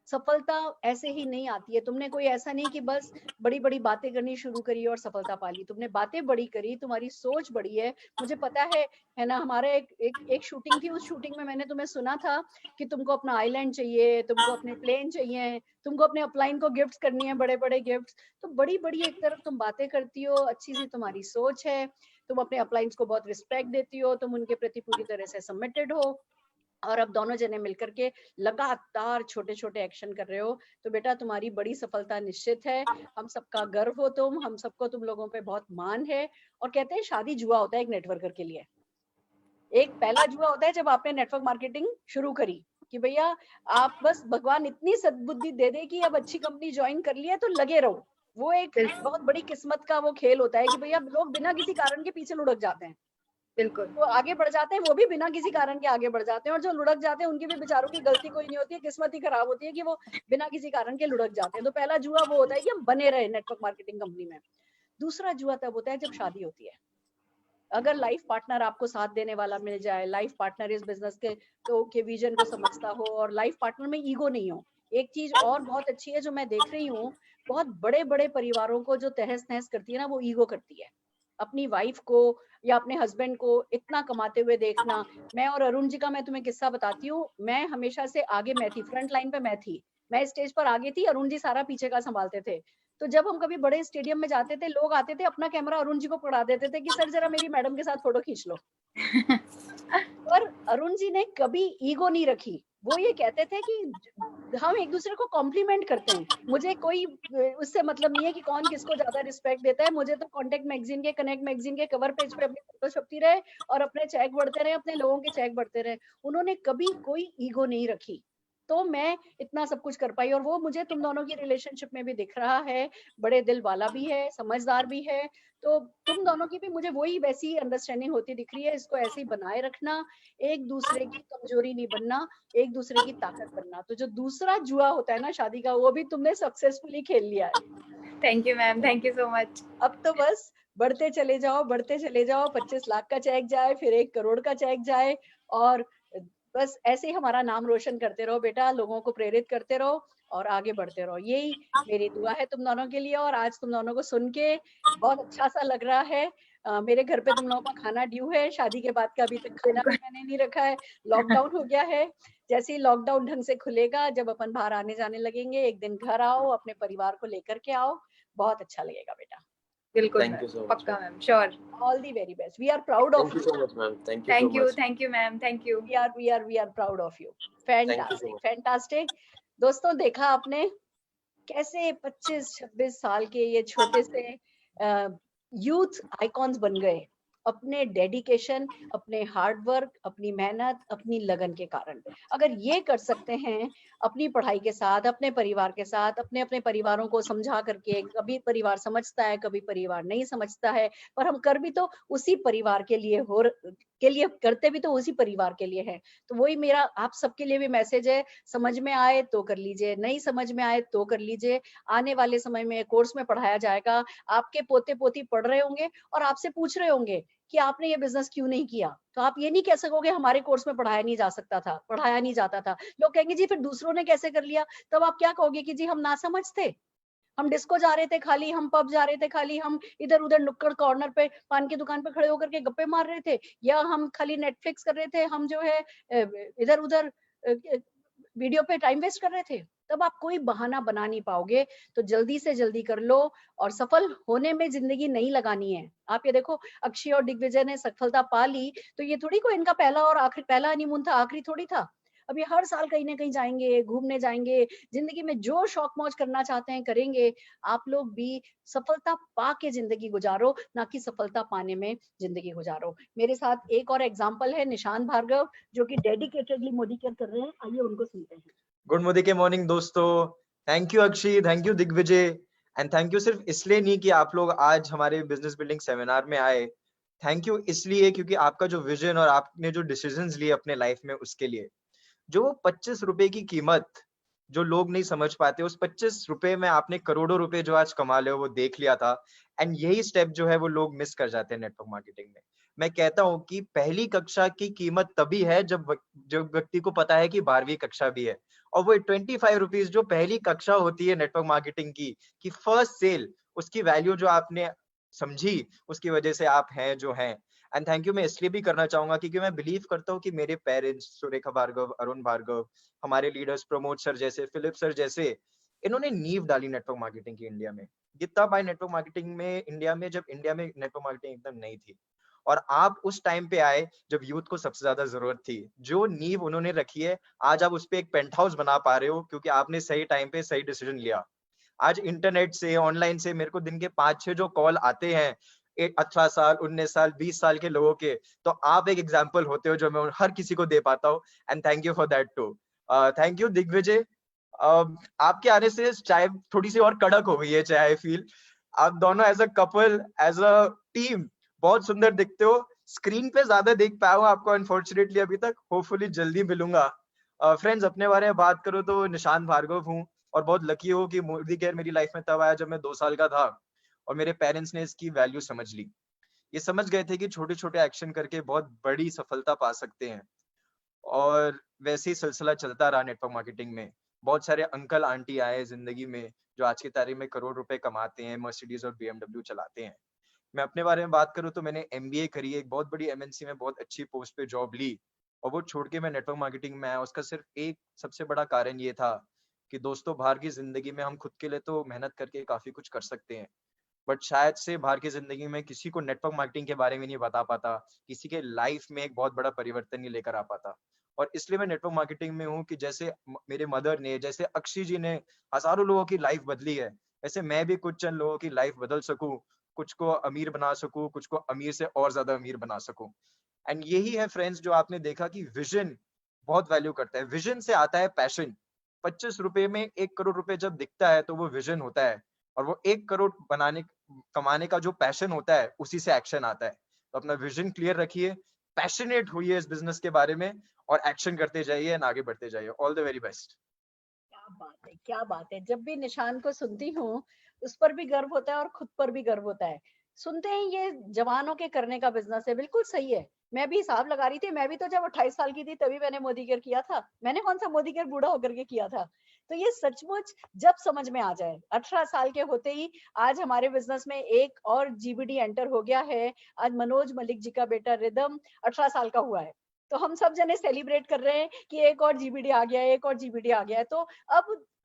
सफलता ऐसे ही नहीं आती है। तुमने कोई ऐसा नहीं कि बस बड़ी बड़ी बातें करनी शुरू करी और सफलता पा ली, तुमने बातें बड़ी करी, तुम्हारी सोच बड़ी है। मुझे पता है ना, हमारा एक शूटिंग थी, उस शूटिंग में मैंने तुम्हें सुना था कि तुमको अपना आइलैंड चाहिए, तुमको अपने प्लेन चाहिए, तुमको अपने अपलाइन को गिफ्ट करनी है, बड़े बड़े गिफ्ट। तो बड़ी बड़ी एक तरफ तुम बातें करती हो, अच्छी सी तुम्हारी सोच है, तुम अपने अपलाइंस को बहुत रिस्पेक्ट देती हो, तुम उनके प्रति पूरी तरह से सबमिटेड हो, और अब दोनों जने मिलकर के लगातार छोटे छोटे एक्शन कर रहे हो। तो बेटा तुम्हारी बड़ी सफलता निश्चित है, हम सबका गर्व हो तुम, हम सबको तुम लोगों पे बहुत मान है। और कहते हैं शादी जुआ होता है एक नेटवर्कर के लिए। एक पहला जुआ होता है जब आपने नेटवर्क मार्केटिंग शुरू करी कि भैया आप बस भगवान इतनी सद्बुद्धि दे दे कि अब अच्छी कंपनी ज्वाइन कर ली है तो लगे रहो। वो एक बहुत बड़ी किस्मत का वो खेल होता है कि भैया लोग बिना किसी कारण के पीछे लुढ़क जाते हैं। बिल्कुल। वो आगे बढ़ जाते हैं, वो भी बिना किसी कारण के आगे बढ़ जाते हैं, और जो लुढ़क जाते हैं उनकी भी बेचारों की गलती कोई नहीं होती है, किस्मत ही खराब होती है कि वो बिना किसी कारण के लुढ़क जाते हैं। तो पहला जुआ वो होता है कि हम बने रहे नेटवर्क मार्केटिंग कंपनी में। दूसरा जुआ तब होता है जब शादी होती है। अगर लाइफ पार्टनर आपको साथ देने वाला मिल जाए, लाइफ पार्टनर इस बिजनेस के विजन को समझता हो, और लाइफ पार्टनर में ईगो नहीं हो। एक चीज और बहुत अच्छी है जो मैं देख रही हूँ, बहुत बड़े बड़े परिवारों को जो तहस नहस करती है ना, वो ईगो करती है। अपनी वाइफ को या अपने हस्बैंड को इतना कमाते हुए देखना। मैं और अरुण जी का मैं तुम्हें किस्सा बताती हूँ। मैं हमेशा से आगे मैं थी, फ्रंट लाइन पे मैं थी, मैं स्टेज पर आगे थी, अरुण जी सारा पीछे का संभालते थे। तो जब हम कभी बड़े स्टेडियम में जाते थे, लोग आते थे, अपना कैमरा अरुण जी को पकड़ा देते थे कि सर जरा मेरी मैडम के साथ फोटो खींच लो। पर अरुण जी ने कभी ईगो नहीं रखी। वो ये कहते थे कि हम एक दूसरे को कॉम्प्लीमेंट करते हैं, मुझे कोई उससे मतलब नहीं है कि कौन किसको ज्यादा रिस्पेक्ट देता है। मुझे तो कॉन्टेक्ट मैगजीन के, कनेक्ट मैगजीन के कवर पेज पे अपनी फोटो छपती रहे और अपने चेक बढ़ते रहे, अपने लोगों के चेक बढ़ते रहे। उन्होंने कभी कोई ईगो नहीं रखी, तो मैं इतना सब कुछ कर पाई। और वो मुझे तुम दोनों की रिलेशनशिप में भी दिख रहा है। बड़े दिल वाला भी है, समझदार भी है। तो तुम दोनों की भी मुझे वही वैसी अंडरस्टैंडिंग होती दिख रही है। इसको ऐसे ही बनाए रखना, एक दूसरे की कमजोरी नहीं बनना, एक दूसरे की ताकत बनना। तो जो दूसरा जुआ होता है ना शादी का, वो भी तुमने सक्सेसफुली खेल लिया है। Thank you ma'am, thank you so much. अब तो बस बढ़ते चले जाओ, बढ़ते चले जाओ। 25 लाख का चेक जाए, फिर 1 करोड़ का चेक जाए, और बस ऐसे ही हमारा नाम रोशन करते रहो बेटा, लोगों को प्रेरित करते रहो और आगे बढ़ते रहो। यही मेरी दुआ है तुम दोनों के लिए। और आज तुम दोनों को सुन के बहुत अच्छा सा लग रहा है। मेरे घर पे तुम लोगों का खाना ड्यू है, शादी के बाद का अभी तक खाना भी मैंने नहीं रखा है, लॉकडाउन हो गया है। जैसे ही लॉकडाउन ढंग से खुलेगा, जब अपन बाहर आने जाने लगेंगे, एक दिन घर आओ, अपने परिवार को लेकर के आओ, बहुत अच्छा लगेगा बेटा। बिल्कुल Thank you ma'am, so much, पक्का ma'am. Ma'am, sure. All the very best. We are proud of Thank you you. so much, ma'am. Thank you so much. Thank you ma'am, thank you. We are proud of you. Thank you so Fantastic, much. fantastic. दोस्तों देखा आपने कैसे 25-26 साल के ये छोटे से youth icons बन गए, अपने डेडिकेशन, अपने हार्ड वर्क, अपनी मेहनत, अपनी लगन के कारण। अगर ये कर सकते हैं अपनी पढ़ाई के साथ, अपने परिवार के साथ, अपने अपने परिवारों को समझा करके, कभी परिवार समझता है, कभी परिवार नहीं समझता है, पर हम कर भी तो उसी परिवार के लिए करते भी तो उसी परिवार के लिए है। तो वही मेरा आप सबके लिए भी मैसेज है, समझ में आए तो कर लीजिए, नहीं समझ में आए तो कर लीजिए। आने वाले समय में कोर्स में पढ़ाया जाएगा, आपके पोते पोती पढ़ रहे होंगे और आपसे पूछ रहे होंगे कि आपने ये बिजनेस क्यों नहीं किया। तो आप ये नहीं कह सकोगे हमारे कोर्स में पढ़ाया नहीं जा सकता था, पढ़ाया नहीं जाता था। लोग कहेंगे जी फिर दूसरों ने कैसे कर लिया। तब आप क्या कहोगे कि जी हम नासमझ थे, हम डिस्को जा रहे थे खाली, हम पब जा रहे थे खाली, हम इधर उधर नुक्कड़ कॉर्नर पे पान की दुकान पे खड़े होकर के गप्पे मार रहे थे, या हम खाली नेटफ्लिक्स कर रहे थे, हम जो है इधर उधर वीडियो पे टाइम वेस्ट कर रहे थे। तब आप कोई बहाना बना नहीं पाओगे। तो जल्दी से जल्दी कर लो, और सफल होने में जिंदगी नहीं लगानी है। आप ये देखो, अक्षय और दिग्विजय ने सफलता पा ली, तो ये थोड़ी कोई इनका पहला और आखिरी, पहला हनीमून था, आखिरी थोड़ी था। अब ये हर साल कहीं ना कहीं जाएंगे, घूमने जाएंगे, जिंदगी में जो शौक मौज करना चाहते हैं करेंगे। आप लोग भी सफलता पा के जिंदगी गुजारो, ना कि सफलता पाने में जिंदगी गुजारो। मेरे साथ एक और एग्जाम्पल है, निशांत भार्गव, जो कि डेडिकेटेडली मोदी केयर कर रहे हैं। आइए उनको सुनते हैं। गुड मोदी के मॉर्निंग दोस्तों। Thank you Akshay, thank you Digvijay, and thank you सिर्फ इसलिए नहीं कि आप लोग आज हमारे बिजनेस बिल्डिंग सेमिनार में आए। थैंक यू इसलिए क्योंकि आपका जो विजन और आपने जो डिसीजंस लिए अपने लाइफ में, उसके लिए जो 25 रुपए की कीमत जो लोग नहीं समझ पाते, उस 25 रुपए में आपने करोड़ों रुपए जो आज कमा ले वो देख लिया था। एंड यही स्टेप जो है वो लोग मिस कर जाते हैं नेटवर्क मार्केटिंग में। मैं कहता हूं कि पहली कक्षा की कीमत तभी है जब व्यक्ति को पता है कि 12वीं कक्षा भी है। और वो 25 रुपीज जो पहली कक्षा होती है नेटवर्क मार्केटिंग की फर्स्ट सेल, उसकी वैल्यू जो आपने समझी, उसकी वजह से आप हैं जो हैं। एंड थैंक यू मैं इसलिए भी करना चाहूंगा क्योंकि मैं बिलीव करता हूँ कि मेरे पेरेंट्स सुरेखा भार्गव, अरुण भार्गव, हमारे लीडर्स प्रमोद सर जैसे, फिलिप सर जैसे, इन्होंने नींव डाली नेटवर्क मार्केटिंग की इंडिया में। गीता बाई नेटवर्क मार्केटिंग में इंडिया में, जब इंडिया में नेटवर्क मार्केटिंग एकदम नई थी, और आप उस टाइम पे आए जब यूथ को सबसे ज्यादा जरूरत थी। जो नींव उन्होंने रखी है, आज आप उस पे एक पेंट हाउस बना पा रहे हो क्योंकि आपने सही टाइम पे सही डिसीजन लिया। आज इंटरनेट से, ऑनलाइन से मेरे को दिन के 5-6 जो कॉल आते हैं 18 साल, 19 साल, 20 साल के लोगों के, तो आप एक एग्जाम्पल होते हो जो मैं हर किसी को दे पाता हूँ। And thank you for that too. Thank you Digvijay. आपके आने से चाय थोड़ी सी और कड़क हो गई है, चाय फील। आप दोनों as a couple, as a team बहुत सुंदर दिखते हो। स्क्रीन पे ज्यादा देख पाया हूँ आपको अनफॉर्चुनेटली अभी तक, होपफुली जल्दी मिलूंगा। फ्रेंड्स, अपने बारे में बात करो तो निशांत भार्गव हूँ, और बहुत लकी हूँ कि मोदी केयर मेरी लाइफ में तब आया जब मैं 2 साल का था और मेरे पेरेंट्स ने इसकी वैल्यू समझ ली। ये समझ गए थे कि छोटे छोटे एक्शन करके बहुत बड़ी सफलता पा सकते हैं, और वैसे ही सिलसिला चलता रहा नेटवर्क मार्केटिंग में। बहुत सारे अंकल आंटी आए जिंदगी में जो आज की तारीख में करोड़ रुपए कमाते हैं, मर्सिडीज और BMW चलाते हैं। मैं अपने बारे में बात करूँ तो मैंने MBA करी, एक बहुत बड़ी MNC में बहुत अच्छी पोस्ट पे जॉब ली, और वो छोड़ के मैं नेटवर्क मार्केटिंग में आया। उसका सिर्फ एक सबसे बड़ा कारण ये था कि दोस्तों, बाहर की जिंदगी में हम खुद के लिए तो मेहनत करके काफी कुछ कर सकते हैं, बट शायद से बाहर की जिंदगी में किसी को नेटवर्क मार्केटिंग के बारे में नहीं बता पाता, किसी के लाइफ में एक बहुत बड़ा परिवर्तन नहीं लेकर आ पाता। और इसलिए मैं नेटवर्क मार्केटिंग में हूँ कि जैसे मेरे मदर ने, जैसे अक्षय जी ने हजारों लोगों की लाइफ बदली है, वैसे मैं भी कुछ चंद लोगों की लाइफ बदल सकूं, कुछ को अमीर बना सकूं, कुछ को अमीर से और ज्यादा अमीर बना सकूं। एंड यही है फ्रेंड्स, जो आपने देखा कि विजन बहुत वैल्यू करता है। विजन से आता है पैशन। 25 रुपए में 1 करोड़ रुपए जब दिखता है तो वो विजन होता है, और वो 1 करोड़ कमाने का जो पैशन होता है, उसी से एक्शन आता है। तो अपना विजन क्लियर रखिए, पैशनेट होइए इस बिजनेस के बारे में, और एक्शन करते जाइए एंड आगे बढ़ते जाइए। All the very best. क्या बात है, क्या बात है। जब भी निशान को सुनती हूँ, उस पर भी गर्व होता है और खुद पर भी गर्व होता है। सुनते ही ये जवानों के करने का बिजनेस है, बिल्कुल सही है। मैं भी हिसाब लगा रही थी, मैं भी तो जब 28 साल की थी तभी मैंने मोदी केयर किया था। मैंने कौन सा मोदी केयर बूढ़ा होकर के किया था। तो ये सचमुच जब समझ में आ जाए, 18 साल के होते ही आज हमारे बिजनेस में एक और GBD एंटर हो गया है। आज मनोज मलिक जी का बेटा रिदम 18 साल का हुआ है। तो हम सब जने सेलिब्रेट कर रहे हैं कि एक और GBD आ गया है, एक और GBD आ गया है। तो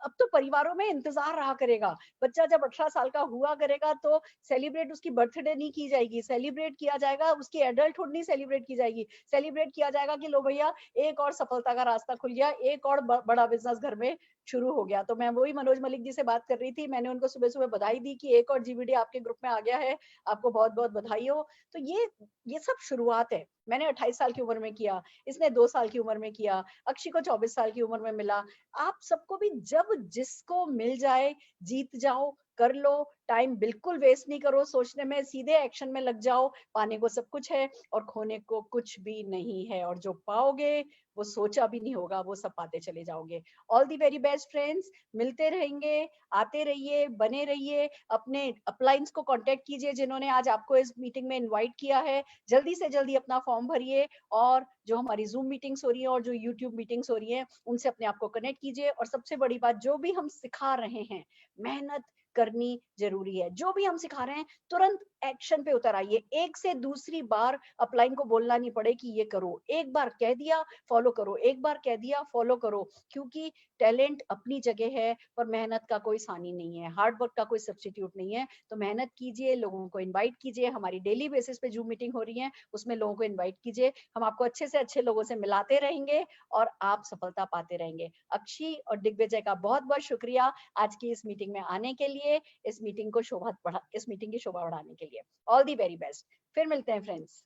अब तो परिवारों में इंतजार रहा करेगा। बच्चा जब 18 साल का हुआ करेगा तो सेलिब्रेट उसकी बर्थडे नहीं की जाएगी, सेलिब्रेट किया जाएगा उसकी एडल्टहुड नहीं सेलिब्रेट की जाएगी, सेलिब्रेट किया जाएगा कि लो भैया एक और सफलता का रास्ता खुल गया, एक और बड़ा बिजनेस घर में शुरू हो गया। तो मैं वही मनोज मलिक जी से बात कर रही थी, मैंने उनको सुबह सुबह बधाई दी कि एक और GBD आपके ग्रुप में आ गया है, आपको बहुत बहुत बधाई हो। तो ये सब शुरुआत है। मैंने 28 साल की उम्र में किया, इसने 2 साल की उम्र में किया, अक्षय को 24 साल की उम्र में मिला। आप सबको भी जब जिसको मिल जाए, जीत जाओ, कर लो। टाइम बिल्कुल वेस्ट नहीं करो सोचने में, सीधे एक्शन में लग जाओ। पाने को सब कुछ है और खोने को कुछ भी नहीं है, और जो पाओगे वो सोचा भी नहीं होगा, वो सब पाते चले जाओगे। All the very best friends. मिलते रहेंगे, आते रहिए, बने रहिए। अपने अपलाइंस को कांटेक्ट कीजिए जिन्होंने आज आपको इस मीटिंग में इनवाइट किया है। जल्दी से जल्दी अपना फॉर्म भरिए, और जो हमारी जूम मीटिंग्स हो रही है और जो यूट्यूब मीटिंग्स हो रही है उनसे अपने आप को कनेक्ट कीजिए। और सबसे बड़ी बात, जो भी हम सिखा रहे हैं, मेहनत करनी जरूरी है। जो भी हम सिखा रहे हैं तुरंत एक्शन पे उतर आइए। एक से दूसरी बार अपलाइन को बोलना नहीं पड़े कि ये करो, एक बार कह दिया फॉलो करो, एक बार कह दिया फॉलो करो। क्योंकि टैलेंट अपनी जगह है, पर मेहनत का कोई सानी नहीं है, हार्ड वर्क का कोई सब्स्टिट्यूट नहीं है। तो मेहनत कीजिए, लोगों को इन्वाइट कीजिए। हमारी डेली बेसिस पे जूम मीटिंग हो रही है, उसमें लोगों को इन्वाइट कीजिए। हम आपको अच्छे से अच्छे लोगों से मिलाते रहेंगे और आप सफलता पाते रहेंगे। अक्षय और दिग्विजय का बहुत बहुत शुक्रिया आज की इस मीटिंग में आने के लिए, इस मीटिंग की शोभा बढ़ाने के लिए। All the very best. फिर मिलते हैं फ्रेंड्स।